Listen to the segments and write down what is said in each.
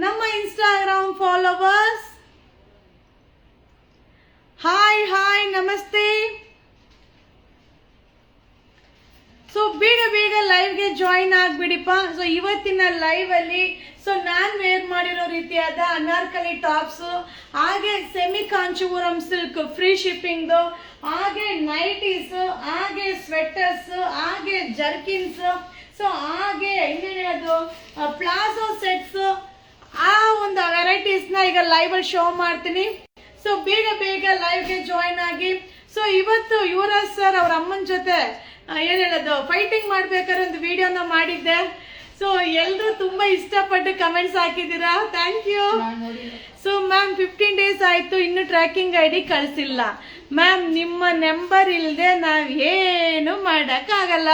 ನಮ್ಮ Instagram followers, hi ನಮಸ್ತೆ. So ಬೇಗ ಲೈವ್ಗೆ ಜಾಯಿನ್ ಆಗ್ಬಿಡಿಪ್ಪ. ಸೊ ಇವತ್ತಿನ ಲೈವ್ ಅಲ್ಲಿ ನಾನು ವೇರ್ ಮಾಡಿರೋ ರೀತಿಯಾದ ಅನಾರ್ಕಲಿ ಟಾಪ್ಸ್, ಹಾಗೆ semi Kanchipuram silk free shipping, ಹಾಗೆ ನೈಟೀಸ್, ಹಾಗೆ ಸ್ವೆಟರ್ಸ್, ಹಾಗೆ ಜರ್ಕಿನ್ಸ್, ಸೊ ಹಾಗೆ ಇನ್ನೇನದು ಪ್ಲಾಜೋ ಸೆಟ್ಸ್, ಆ ಒಂದು ವೆರೈಟೀಸ್ ನ ಈಗ ಲೈವ್ ಅಲ್ಲಿ ಶೋ ಮಾಡ್ತೀನಿ. ಸೊ ಬೇಗ ಲೈವ್ಗೆ ಜಾಯಿನ್ ಆಗಿ. ಸೊ ಇವತ್ತು ಯುವರಾಜ್ ಸರ್ ಅವ್ರ ಅಮ್ಮನ ಜೊತೆ ಏನ್ ಹೇಳೋದು ಫೈಟಿಂಗ್ ಮಾಡ್ಬೇಕಾದ್ರೆ ಒಂದು ವಿಡಿಯೋನ ಮಾಡಿದ್ದೆ. ಸೊ ಎಲ್ರು ತುಂಬಾ ಇಷ್ಟಪಟ್ಟು ಕಮೆಂಟ್ಸ್ ಹಾಕಿದೀರಾ, thank you. So ma'am 15 days ಆಯ್ತು, ಇನ್ನು ಟ್ರ್ಯಾಕಿಂಗ್ ಐಡಿ ಕಳಿಸಿಲ್ಲ ಮ್ಯಾಮ್. ನಿಮ್ಮ ನಂಬರ್ ಇಲ್ಲದೆ ನಾವ್ ಏನು ಮಾಡಕ್ಕಾಗಲ್ಲ.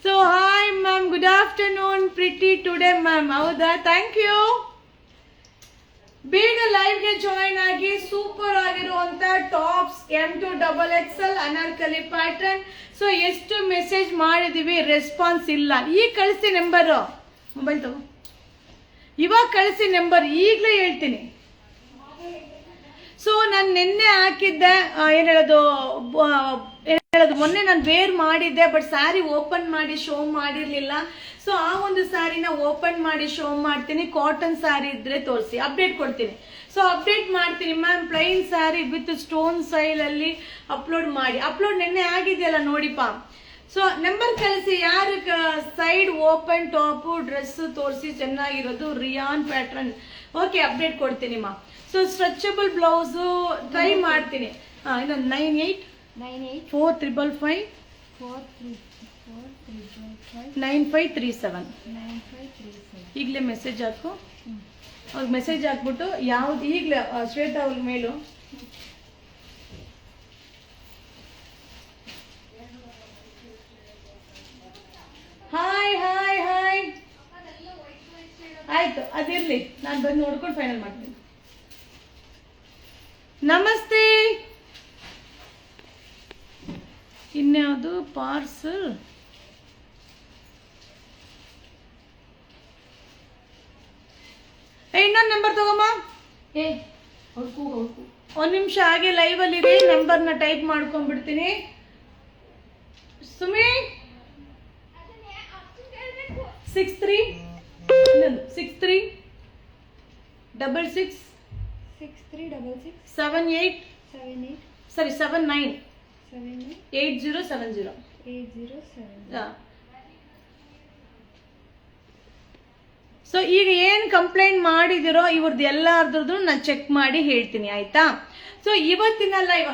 So hi ma'am, good afternoon, pretty today ma'am. ಹೌದಾ, ಥ್ಯಾಂಕ್ ಯು. ಬೇಗ ಲೈವ್ಗೆ ಜಾಯಿನ್ ಆಗಿ. ಸೂಪರ್ ಆಗಿರುವಂತ tops M2XXL anarkali pattern. So ಎಷ್ಟು ಮೆಸೇಜ್ ಮಾಡಿದೀವಿ, ರೆಸ್ಪಾನ್ಸ್ ಇಲ್ಲ. ಈಗ ಕಳಿಸಿ ನಂಬರ್, ಮೊಬೈಲ್ ತಗೋ, ಇವಾಗ ಕಳಿಸಿ ನಂಬರ್, ಈಗಲೇ ಹೇಳ್ತೀನಿ. ಸೊ ನಾನು ನಿನ್ನೆ ಹಾಕಿದ್ದೆ, ಏನ್ ಹೇಳೋದು ಮೊನ್ನೆ ನಾನು ವೇರ್ ಮಾಡಿದ್ದೆ, ಬಟ್ ಸ್ಯಾರಿ ಓಪನ್ ಮಾಡಿ ಶೋ ಮಾಡಿರ್ಲಿಲ್ಲ. ಸೊ ಆ ಒಂದು ಸ್ಯಾರಿನ ಓಪನ್ ಮಾಡಿ ಶೋ ಮಾಡ್ತೀನಿ. ಕಾಟನ್ ಸ್ಯಾರಿ ಇದ್ರೆ ತೋರಿಸಿ, ಅಪ್ಡೇಟ್ ಕೊಡ್ತೀನಿ. ಸೊ ಅಪ್ಡೇಟ್ ಮಾಡ್ತೀನಿ ma'am. Plain sari with stone ಸೈಲ್ ಅಲ್ಲಿ ಅಪ್ಲೋಡ್ ನಿನ್ನೆ ಆಗಿದೆಯಲ್ಲ ನೋಡಿಪಾ. ಸೊ ನಂಬರ್ ಕಳಿಸಿ, ಯಾರು ಸೈಡ್ ಓಪನ್ ಟಾಪ್ ಡ್ರೆಸ್ ತೋರಿಸಿ ಚೆನ್ನಾಗಿರೋದು, ರಿಯಾನ್ ಪ್ಯಾಟರ್ನ್. ಓಕೆ, ಅಪ್ಡೇಟ್ ಕೊಡ್ತೀನಿ ಮಾ. ಸೊ ಸ್ಟ್ರೆಚಬಲ್ ಬ್ಲೌಸ್ ಟ್ರೈ ಮಾಡ್ತೀನಿ. ಇನ್ನೊಂದು 984555 9537. ಈಗಲೇ ಮೆಸೇಜ್ ಹಾಕು. ಅವ್ರಿಗೆ ಮೆಸೇಜ್ ಹಾಕ್ಬಿಟ್ಟು ಯಾವ್ದು ಈಗಲೇ ಶ್ವೇತಾ ಅವ್ರ ಮೇಲು ಹಾಯ್ ಆಯ್ತು, ಅದಿರ್ಲಿ, ನಾನು ಬಂದು ನೋಡ್ಕೊಂಡು ಫೈನಲ್ ಮಾಡ್ತೀನಿ. ನಮಸ್ತೆ. ಇನ್ಯಾವುದು ಪಾರ್ಸಲ್? ಇನ್ನೊಂದು ನಂಬರ್ ತಗೋಮ್ಮ. ಒಂದ್ ನಿಮಿಷ ಹಾಗೆ ಲೈವ್ ಅಲ್ಲಿ ಇರಿ, ನಂಬರ್ನ ಟೈಪ್ ಮಾಡ್ಕೊಂಡ್ಬಿಡ್ತೀನಿ. ಸುಮಿ 63 66 78 ಸರಿ 79 8070. ಸೊ ಈಗ ಏನ್ ಕಂಪ್ಲೇಂಟ್ ಮಾಡಿದಿರೋ ಇವ್ರದ್ದು ಎಲ್ಲಾರ್ದು ನಾನು ಚೆಕ್ ಮಾಡಿ ಹೇಳ್ತೀನಿ, ಆಯ್ತಾ? ಸೊ ಇವತ್ತಿನ ಲೈವ್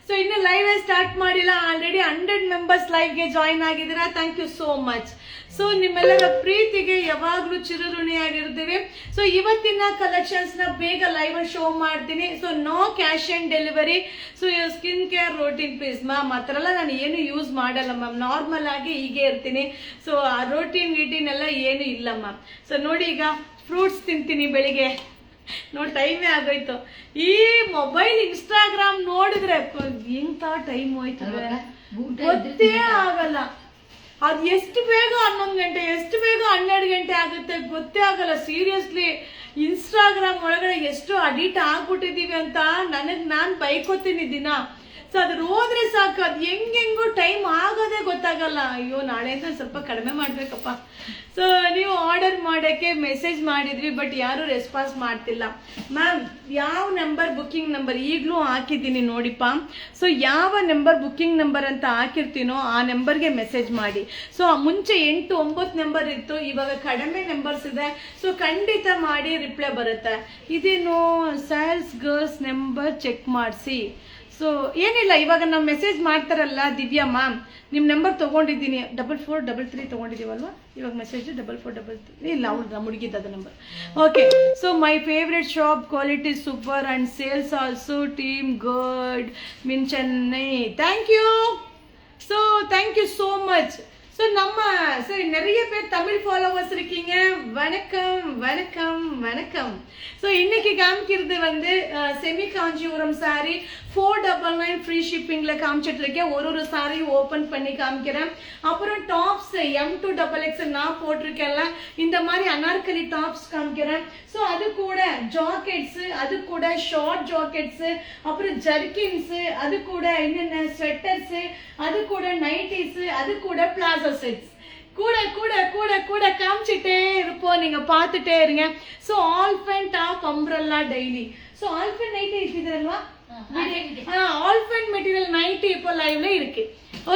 ಸೊ ಇನ್ನು ಲೈವ್ ಸ್ಟಾರ್ಟ್ ಮಾಡಿಲ್ಲ, ಆಲ್ರೆಡಿ 100 ಮೆಂಬರ್ಸ್ ಲೈವ್ಗೆ ಜಾಯಿನ್ ಆಗಿದ್ದೀರಾ. Thank you so much. So ನಿಮ್ಮೆಲ್ಲರ ಪ್ರೀತಿಗೆ ಯಾವಾಗ್ಲೂ ಚಿರಋಣಿಯಾಗಿರ್ತೀವಿ. ಸೊ ಇವತ್ತಿನ ಕಲೆಕ್ಷನ್ಸ್ ನ ಬೇಗ ಲೈವ್ ಶೋ ಮಾಡ್ತೀನಿ. So no cash on delivery. So skin care routine please ma'am, ಆ ಥರ ಎಲ್ಲ ನಾನು ಏನು ಯೂಸ್ ಮಾಡಲ್ಲ ಮ್ಯಾಮ್, ನಾರ್ಮಲ್ ಆಗಿ ಹೀಗೆ ಇರ್ತೀನಿ. ಸೊ ಆ ರೋಟೀನ್ ಎಲ್ಲ ಏನು ಇಲ್ಲ ಮ್ಯಾಮ್. ಸೊ ನೋಡಿ, ಈಗ ಫ್ರೂಟ್ಸ್ ತಿಂತೀನಿ ಬೆಳಿಗ್ಗೆ. ನೋಡಿ ಟೈಮೇ ಆಗೋಯ್ತು. ಈ ಮೊಬೈಲ್ ಇನ್ಸ್ಟಾಗ್ರಾಮ್ ನೋಡಿದ್ರೆ ಎಂತ ಟೈಮ್ ಹೋಯ್ತದೆ ಗೊತ್ತೇ ಆಗಲ್ಲ. ಅದು ಎಷ್ಟು ಬೇಗ 11 ಗಂಟೆ, ಎಷ್ಟು ಬೇಗ 12 ಗಂಟೆ ಆಗುತ್ತೆ ಗೊತ್ತೇ ಆಗಲ್ಲ. ಸೀರಿಯಸ್ಲಿ ಇನ್ಸ್ಟಾಗ್ರಾಮ್ ಒಳಗಡೆ ಎಷ್ಟು ಅಡಿಕ್ಟ್ ಆಗ್ಬಿಟ್ಟಿದೀವಿ ಅಂತ ನಾನು ಬೈಕೋತೀನಿ ದಿನ. ಸೊ ಅದ್ರ ಹೋದ್ರೆ ಸಾಕು, ಅದು ಹೆಂಗೆಂಗೋ ಟೈಮ್ ಆಗೋದೇ ಗೊತ್ತಾಗಲ್ಲ. ಅಯ್ಯೋ, ನಾಳೆಯಿಂದ ಸ್ವಲ್ಪ ಕಡಿಮೆ ಮಾಡ್ಬೇಕಪ್ಪ. ಸೊ ನೀವು ಆರ್ಡರ್ ಮಾಡೋಕ್ಕೆ ಮೆಸೇಜ್ ಮಾಡಿದ್ರಿ, ಬಟ್ ಯಾರು ರೆಸ್ಪಾನ್ಸ್ ಮಾಡ್ತಿಲ್ಲ ಮ್ಯಾಮ್. ಯಾವ ನಂಬರ್ ಬುಕ್ಕಿಂಗ್ ನಂಬರ್ ಈಗಲೂ ಹಾಕಿದ್ದೀನಿ ನೋಡಿಪ್ಪ. ಸೊ ಯಾವ ನಂಬರ್ ಬುಕ್ಕಿಂಗ್ ನಂಬರ್ ಅಂತ ಹಾಕಿರ್ತೀನೋ ಆ ನಂಬರ್ಗೆ ಮೆಸೇಜ್ ಮಾಡಿ. ಸೊ ಮುಂಚೆ 8-9 ನಂಬರ್ ಇತ್ತು, ಇವಾಗ ಕಡಿಮೆ ನಂಬರ್ಸ್ ಇದೆ. ಸೊ ಖಂಡಿತ ಮಾಡಿ, ರಿಪ್ಲೈ ಬರುತ್ತೆ. ಇದೇನು ಸೇಲ್ಸ್ ಗರ್ಲ್ಸ್ ನಂಬರ್ ಚೆಕ್ ಮಾಡಿಸಿ. ಸೊ ಏನಿಲ್ಲ, ಇವಾಗ ನಾವು ಮೆಸೇಜ್ ಮಾಡ್ತಾರಲ್ಲ ದಿವ್ಯಾ ಮ್ಯಾಮ್, ನಿಮ್ಮ ನಂಬರ್ ತೊಗೊಂಡಿದ್ದೀನಿ, 4433 ತೊಗೊಂಡಿದ್ದೀವಲ್ವ. ಇವಾಗ ಮೆಸೇಜ್ 4433 ಇಲ್ಲ, ಅವ್ರದ್ದು ಮುಡುಗಿದ್ದದ number. Okay. So my favourite shop, quality super and sales also, team good, mean Chennai. Thank you. So thank you so much. So நம்ம சரி நிறைய பேர் தமிழ் ஃபாலோவர்ஸ் இருக்கீங்க. வணக்கம் வணக்கம் வணக்கம். ஸோ இன்னைக்கு காமிக்கிறது வந்து செமி காஞ்சிபுரம் சாரி 499 ஃப்ரீ ஷிப்பிங்ல காமிச்சிட்டு இருக்கேன். ஒரு சாரி ஓபன் பண்ணி காமிக்கிறேன். அப்புறம் டாப்ஸ் M2XX நான் போட்டிருக்கேன்ல, இந்த மாதிரி அனார்கலி டாப்ஸ் காமிக்கிறேன். ஸோ அது கூட ஜாக்கெட்ஸ், அது கூட ஷார்ட் ஜாக்கெட்ஸ், அப்புறம் ஜர்கின்ஸ், அது கூட என்னென்ன ஸ்வெட்டர்ஸ், அது கூட நைட்டிஸ், அது கூட பிளாசோ செட்ஸ் கூட கூட கூட கூட காமிச்சிட்டே இருப்போம். நீங்க பார்த்துட்டே இருங்க. ஸோ ஆல்ஃபன் டாப் அம்ப்ரெல்லா டெய்லி. ஸோ ஆல்ஃபன் நைட்டி இருக்குதுல்ವಾ, ஆல்ஃபன் மெಟೀರಿಯಲ್ ನೈಟಿ இப்போ ಲೈವ್ல இருக்கு.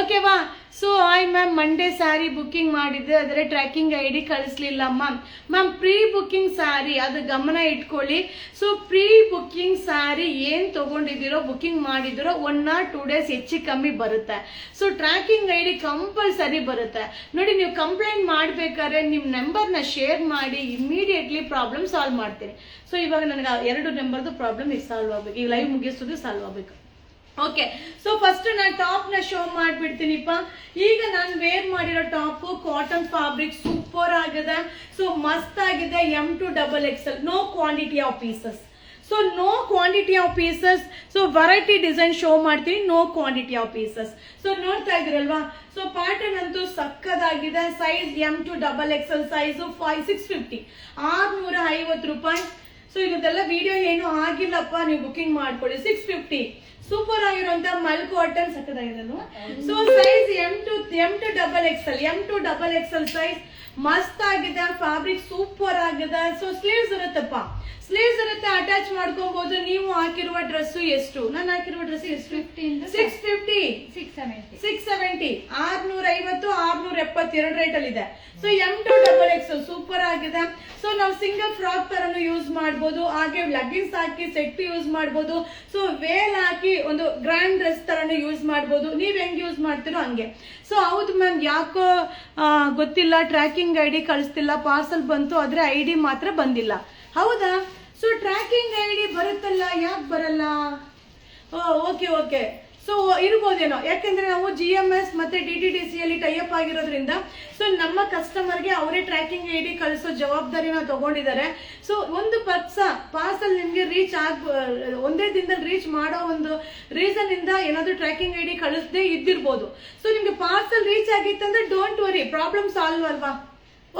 ಓಕೆವಾ. So I ma'am Monday sari booking ಮಾಡಿದ್ದೆ, ಆದರೆ ಟ್ರ್ಯಾಕಿಂಗ್ ಐ ಡಿ ಕಳಿಸ್ಲಿಲ್ಲ ಮ್ಯಾಮ್ ಪ್ರೀ ಬುಕ್ಕಿಂಗ್ ಸ್ಯಾರಿ ಅದು ಗಮನ ಇಟ್ಕೊಳ್ಳಿ. ಸೊ ಪ್ರೀ ಬುಕ್ಕಿಂಗ್ ಸ್ಯಾರಿ ಏನು ತಗೊಂಡಿದ್ದೀರೋ ಬುಕ್ಕಿಂಗ್ ಮಾಡಿದಿರೋ 1 or 2 days ಹೆಚ್ಚು ಕಮ್ಮಿ ಬರುತ್ತೆ. So tracking I D compulsory ಬರುತ್ತೆ ನೋಡಿ. ನೀವು ಕಂಪ್ಲೇಂಟ್ ಮಾಡ್ಬೇಕಾದ್ರೆ ನಿಮ್ಮ ನಂಬರ್ನ ಶೇರ್ ಮಾಡಿ, ಇಮಿಡಿಯೇಟ್ಲಿ ಪ್ರಾಬ್ಲಮ್ ಸಾಲ್ವ್ ಮಾಡ್ತೀನಿ. ಸೊ ಇವಾಗ ನನಗೆ 2 ನಂಬರ್ದು ಪ್ರಾಬ್ಲಮ್ ಈಗ ಸಾಲ್ವ್ ಆಗಬೇಕು, ಈ ಲೈವ್ ಮುಗಿಸೋದು ಸಾಲ್ವ್ ಆಗಬೇಕು. ಓಕೆ. ಸೊ ಫಸ್ಟ್ ನಾನು ಟಾಪ್ ನ ಶೋ ಮಾಡ್ಬಿಡ್ತೀನಿಪ್ಪ. ಈಗ ನಾನು ವೇರ್ ಮಾಡಿರೋ ಟಾಪ್ ಕಾಟನ್ ಫ್ಯಾಬ್ರಿಕ್ ಸೂಪರ್ ಆಗಿದೆ. ಸೊ ಮಸ್ತ್ ಆಗಿದೆ. M2XXL. No quantity of pieces. So no quantity of pieces. So variety design show ಮಾಡ್ತೀನಿ. No quantity of pieces. So ನೋಡ್ತಾ ಇದ್ರಲ್ವಾ. ಸೊ ಪ್ಯಾಟರ್ನ್ ಅಂತೂ ಸಕ್ಕದಾಗಿದೆ. ಸೈಜ್ M2XXL ಸೈಜು 650 650 ರೂಪಾಯಿ. ಸೊ ಇದೆಲ್ಲ ವಿಡಿಯೋ ಏನು ಆಗಿಲ್ಲಪ್ಪ, ನೀವು ಬುಕಿಂಗ್ ಮಾಡ್ಕೊಳ್ಳಿ. 650 ಸೂಪರ್ ಆಗಿರುವಂತ ಮಲ್ ಕಾಟನ್ ಸಕ್ಕದಾಗಿದೆ. ಸೊ ಸೈಜ್ M2XXL ಸೈಜ್ ಮಸ್ತ್ ಆಗಿದೆ. ಫ್ಯಾಬ್ರಿಕ್ ಸೂಪರ್ ಆಗಿದೆ. ಸೊ ಸ್ಲೀವ್ಸ್ ಇರುತ್ತಪ್ಪ, ಸ್ಲೀವ್ಸ್ ಇರುತ್ತೆ, ಅಟ್ಯಾಚ್ ಮಾಡ್ಕೊಬಹುದು. ನೀವು ಹಾಕಿರುವ ಡ್ರೆಸ್ ಎಷ್ಟು, ನಾನು ಹಾಕಿರುವ ಡ್ರೆಸ್ ಎಷ್ಟು 650 670 650 670 ರೇಟ್ ಅಲ್ಲಿ ಇದೆ. ಸೊ M2XXL ಸೂಪರ್ ಆಗಿದೆ. ಸೊ ನಾವು ಸಿಂಗಲ್ ಫ್ರಾಕ್ ತರನು ಯೂಸ್ ಮಾಡಬಹುದು, ಹಾಗೆ ಲೆಗ್ಗಿನ್ಸ್ ಹಾಕಿ ಸೆಟ್ ಯೂಸ್ ಮಾಡಬಹುದು. ಸೊ ವೇಲ್ ಹಾಕಿ ಒಂದು ಗ್ರ್ಯಾಂಡ್ ಡ್ರೆಸ್ ತರನು ಯೂಸ್ ಮಾಡಬಹುದು. ನೀವ್ ಹೆಂಗ್ ಯೂಸ್ ಮಾಡ್ತೀರೋ ಹಂಗೆ. ಸೊ ಹೌದು ಮ್ಯಾಮ್, ಯಾಕೋ ಗೊತ್ತಿಲ್ಲ, ಟ್ರ್ಯಾಕಿಂಗ್ ಐ ಡಿ ಕಳಿಸ್ತಿಲ್ಲ, ಪಾರ್ಸಲ್ ಬಂತು ಆದ್ರೆ ಐ ಡಿ ಮಾತ್ರ ಬಂದಿಲ್ಲ. ಹೌದಾ? ಸೊ ಟ್ರ್ಯಾಕಿಂಗ್ ಐ ಡಿ ಬರುತ್ತಲ್ಲ, ಯಾಕೆ ಬರಲ್ಲ? Okay okay. ಸೊ ಇರ್ಬೋದೇನೋ, ಯಾಕೆಂದ್ರೆ ನಾವು GMS ಮತ್ತೆ DTDC ಅಲ್ಲಿ ಟೈಅಪ್ ಆಗಿರೋದ್ರಿಂದ ಸೊ ನಮ್ಮ ಕಸ್ಟಮರ್ಗೆ ಅವರೇ ಟ್ರ್ಯಾಕಿಂಗ್ ಐ ಡಿ ಕಳಿಸೋ ಜವಾಬ್ದಾರಿನ ತಗೊಂಡಿದ್ದಾರೆ. ಸೊ ಒಂದು ಪಾರ್ಸಲ್ ನಿಮ್ಗೆ ರೀಚ್ ಒಂದೇ ದಿನದಲ್ಲಿ ರೀಚ್ ಮಾಡೋ ಒಂದು ರೀಸನ್ ಇಂದ ಏನಾದ್ರು ಟ್ರ್ಯಾಕಿಂಗ್ ಐ ಡಿ ಕಳಿಸದೇ ಇದ್ದಿರ್ಬೋದು. ಸೊ ನಿಮ್ಗೆ ಪಾರ್ಸಲ್ ರೀಚ್ ಆಗಿತ್ತಂದ್ರೆ ಡೋಂಟ್ ವರಿ, ಪ್ರಾಬ್ಲಮ್ ಸಾಲ್ವ್ ಅಲ್ವಾ.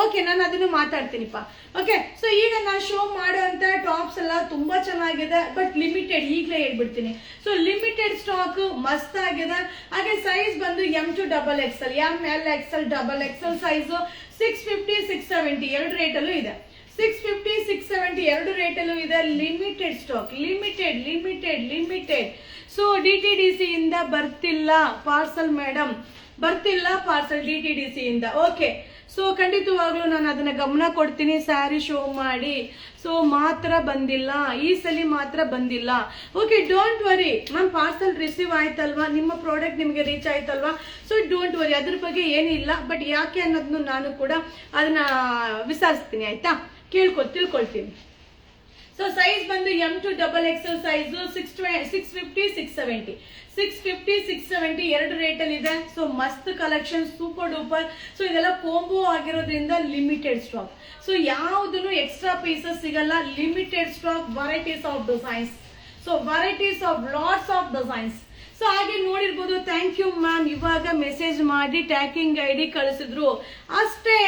ಓಕೆ, ನಾನು ಅದನ್ನು ಮಾತಾಡ್ತೀನಿಪ್ಪ. ಓಕೆ. ಸೊ ಈಗ ನಾನು ಶೋ ಮಾಡುವಂತ ಟಾಪ್ಸ್ ಎಲ್ಲ ತುಂಬಾ ಚೆನ್ನಾಗಿದೆ, ಬಟ್ ಲಿಮಿಟೆಡ್. ಈಗಲೇ ಹೇಳ್ಬಿಡ್ತೀನಿ. ಸೊ ಲಿಮಿಟೆಡ್ ಸ್ಟಾಕ್ ಮಸ್ತ್ ಆಗಿದೆ. ಹಾಗೆ ಸೈಜ್ ಬಂದು M2XXL, MLXL, XXL ಸೈಜ್ 650 670 ಎರಡು ರೇಟ್ ಅಲ್ಲೂ ಇದೆ. 650 670 ಎರಡು ರೇಟ್ ಅಲ್ಲೂ ಇದೆ. Limited stock, limited. So DTDC ಇಂದ ಬರ್ತಿಲ್ಲ ಪಾರ್ಸಲ್ ಮೇಡಮ್, ಬರ್ತಿಲ್ಲ ಪಾರ್ಸಲ್ DTDC ಇಂದ. ಓಕೆ. ಸೊ ಖಂಡಿತವಾಗ್ಲೂ ನಾನು ಅದನ್ನ ಗಮನ ಕೊಡ್ತೀನಿ. ಸ್ಯಾರಿ ಶೋ ಮಾಡಿ ಸೊ ಮಾತ್ರ ಬಂದಿಲ್ಲ, ಈ ಸಲ ಮಾತ್ರ ಬಂದಿಲ್ಲ. Okay, don't worry ma'am, parcel receive ಆಯ್ತಲ್ವಾ, ನಿಮ್ಮ ಪ್ರಾಡಕ್ಟ್ ನಿಮಗೆ ರೀಚ್ ಆಯ್ತಲ್ವಾ. ಸೊ ಡೋಂಟ್ ವರಿ, ಅದ್ರ ಬಗ್ಗೆ ಏನಿಲ್ಲ. ಬಟ್ ಯಾಕೆ ಅನ್ನೋದನ್ನು ನಾನು ಕೂಡ ಅದನ್ನ ವಿಚಾರಿಸ್ತೀನಿ, ಆಯ್ತಾ, ತಿಳ್ಕೊಳ್ತೀನಿ. ಸೊ ಸೈಜ್ ಬಂದು M2XXL ಸೈಜ್ 650 670 ಎರಡು ರೇಟ್ ಅಲ್ಲಿ ಇದೆ. ಸೊ ಮಸ್ತ್ ಕಲೆಕ್ಷನ್, ಸೂಪರ್ ಡೂಪರ್. ಸೊ ಇದೆಲ್ಲ ಕೋಂಬೋ ಆಗಿರೋದ್ರಿಂದ ಲಿಮಿಟೆಡ್ ಸ್ಟಾಕ್. ಸೊ ಯಾವುದನ್ನು ಎಕ್ಸ್ಟ್ರಾ ಪೀಸಸ್ ಸಿಗಲ್ಲ. Limited stock, varieties of designs. So varieties of lots of designs. So ಹಾಗೆ ನೋಡಿರ್ಬೋದು. ಥ್ಯಾಂಕ್ ಯು ಮ್ಯಾಮ್, ಇವಾಗ ಮೆಸೇಜ್ ಮಾಡಿ ಟ್ರ್ಯಾಕಿಂಗ್ ಐ ಡಿ ಕಳಿಸಿದ್ರು ಅಷ್ಟೇ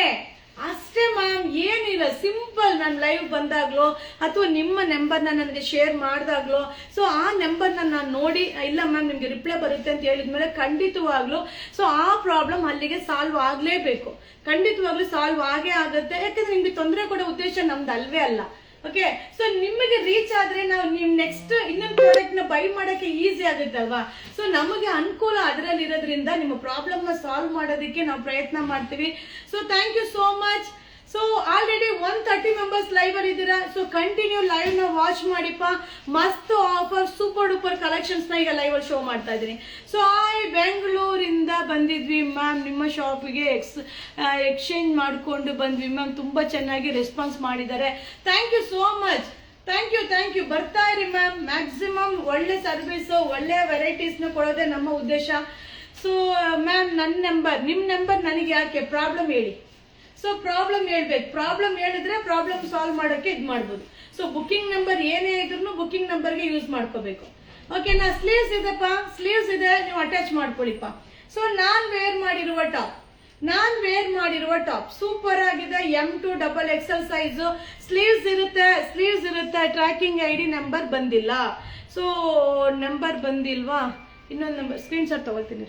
ಮ್ಯಾಮ್, ಏನಿಲ್ಲ, ಸಿಂಪಲ್. ನಾನು ಲೈವ್ ಬಂದಾಗ್ಲೋ ಅಥವಾ ನಿಮ್ಮ ನಂಬರ್ನ ನನಗೆ ಶೇರ್ ಮಾಡಿದಾಗ್ಲೋ ಸೊ ಆ ನಂಬರ್ನ ನಾನು ನೋಡಿ ಇಲ್ಲ ಮ್ಯಾಮ್ ನಿಮ್ಗೆ ರಿಪ್ಲೈ ಬರುತ್ತೆ ಅಂತ ಹೇಳಿದ್ಮೇಲೆ ಖಂಡಿತವಾಗ್ಲೂ ಸೊ ಆ ಪ್ರಾಬ್ಲಮ್ ಅಲ್ಲಿಗೆ ಸಾಲ್ವ್ ಆಗ್ಲೇಬೇಕು. ಖಂಡಿತವಾಗ್ಲೂ ಸಾಲ್ವ್ ಆಗೇ ಆಗುತ್ತೆ. ಯಾಕಂದ್ರೆ ನಿಮ್ಗೆ ತೊಂದರೆ ಕೊಡೋ ಉದ್ದೇಶ ನಮ್ದು ಅಲ್ವೇ ಅಲ್ಲ. ಓಕೆ. ಸೊ ನಿಮಗೆ ರೀಚ್ ಆದ್ರೆ ನಾವು ನಿಮ್ ನೆಕ್ಸ್ಟ್ ಇನ್ನೊಂದು ಪ್ರಾಡಕ್ಟ್ ನ ಬೈ ಮಾಡಕ್ಕೆ ಈಸಿ ಆಗುತ್ತೆ ಅಲ್ವಾ. ಸೊ ನಮಗೆ ಅನುಕೂಲ ಅದರಲ್ಲಿ ಇರೋದ್ರಿಂದ ನಿಮ್ಮ ಪ್ರಾಬ್ಲಮ್ ನ ಸಾಲ್ವ್ ಮಾಡೋದಕ್ಕೆ ನಾವು ಪ್ರಯತ್ನ ಮಾಡ್ತೀವಿ. So thank you so much. So already 130 members live ಅಲ್ಲಿ ಇದ್ದೀರಾ. ಸೊ ಕಂಟಿನ್ಯೂ ಲೈವ್ ನ ವಾಚ್ ಮಾಡಿಪ್ಪ. ಮಸ್ತ್ ಆಫರ್, ಸೂಪರ್ ಡೂಪರ್ ಕಲೆಕ್ಷನ್ಸ್ ನ ಈಗ ಲೈವ್ ಅಲ್ಲಿ ಶೋ ಮಾಡ್ತಾ ಇದ್ದೀನಿ. ಸೊ ಬೆಂಗಳೂರಿಂದ ಬಂದಿದ್ವಿ ಮ್ಯಾಮ್, ನಿಮ್ಮ ಶಾಪಿಗೆ ಎಕ್ಸ್ಚೇಂಜ್ ಮಾಡ್ಕೊಂಡು ಬಂದ್ವಿ ಮ್ಯಾಮ್. ತುಂಬಾ ಚೆನ್ನಾಗಿ ರೆಸ್ಪಾನ್ಸ್ ಮಾಡಿದ್ದಾರೆ. Thank you so much. Thank you. ಬರ್ತಾ ಇರಿ ಮ್ಯಾಮ್. ಮ್ಯಾಕ್ಸಿಮಮ್ ಒಳ್ಳೆ ಸರ್ವಿಸ್, ಒಳ್ಳೆ ವೆರೈಟೀಸ್ ನ ಕೊಡೋದೇ ನಮ್ಮ ಉದ್ದೇಶ. ಸೊ ಮ್ಯಾಮ್ ನನ್ನ ನಂಬರ್, ನಿಮ್ಮ ನಂಬರ್ ನನಗೆ ಯಾಕೆ, ಪ್ರಾಬ್ಲಮ್ ಹೇಳಿ. ಸೊ ಪ್ರಾಬ್ಲಮ್ ಹೇಳ್ಬೇಕು, ಪ್ರಾಬ್ಲಮ್ ಹೇಳಿದ್ರೆ ಪ್ರಾಬ್ಲಮ್ ಸಾಲ್ವ್ ಮಾಡೋಕ್ಕೆ ಇದು ಮಾಡ್ಬೋದು. ಸೊ ಬುಕಿಂಗ್ ನಂಬರ್ ಏನೇ ಇದ್ರು ಬುಕಿಂಗ್ ನಂಬರ್ಗೆ ಯೂಸ್ ಮಾಡ್ಕೋಬೇಕು. ಓಕೆನಾ? ಸ್ಲೀವ್ಸ್ ಇದೆಪ್ಪ, ಸ್ಲೀವ್ಸ್ ಇದೆ, ನೀವು ಅಟ್ಯಾಚ್ ಮಾಡ್ಕೊಳ್ಳಿಪ್ಪ. ಸೊ ನಾನ್ ವೇರ್ ಮಾಡಿರುವ ಟಾಪ್ ಸೂಪರ್ ಆಗಿದೆ. M2 XXL ಸೈಜು, ಸ್ಲೀವ್ಸ್ ಇರುತ್ತೆ. ಟ್ರ್ಯಾಕಿಂಗ್ ID ನಂಬರ್ ಬಂದಿಲ್ಲ. ಸೊ ನಂಬರ್ ಬಂದಿಲ್ವಾ? ಇನ್ನೊಂದು ನಂಬರ್ ಸ್ಕ್ರೀನ್ ಶಾಟ್ ತಗೊಳ್ತೀನಿ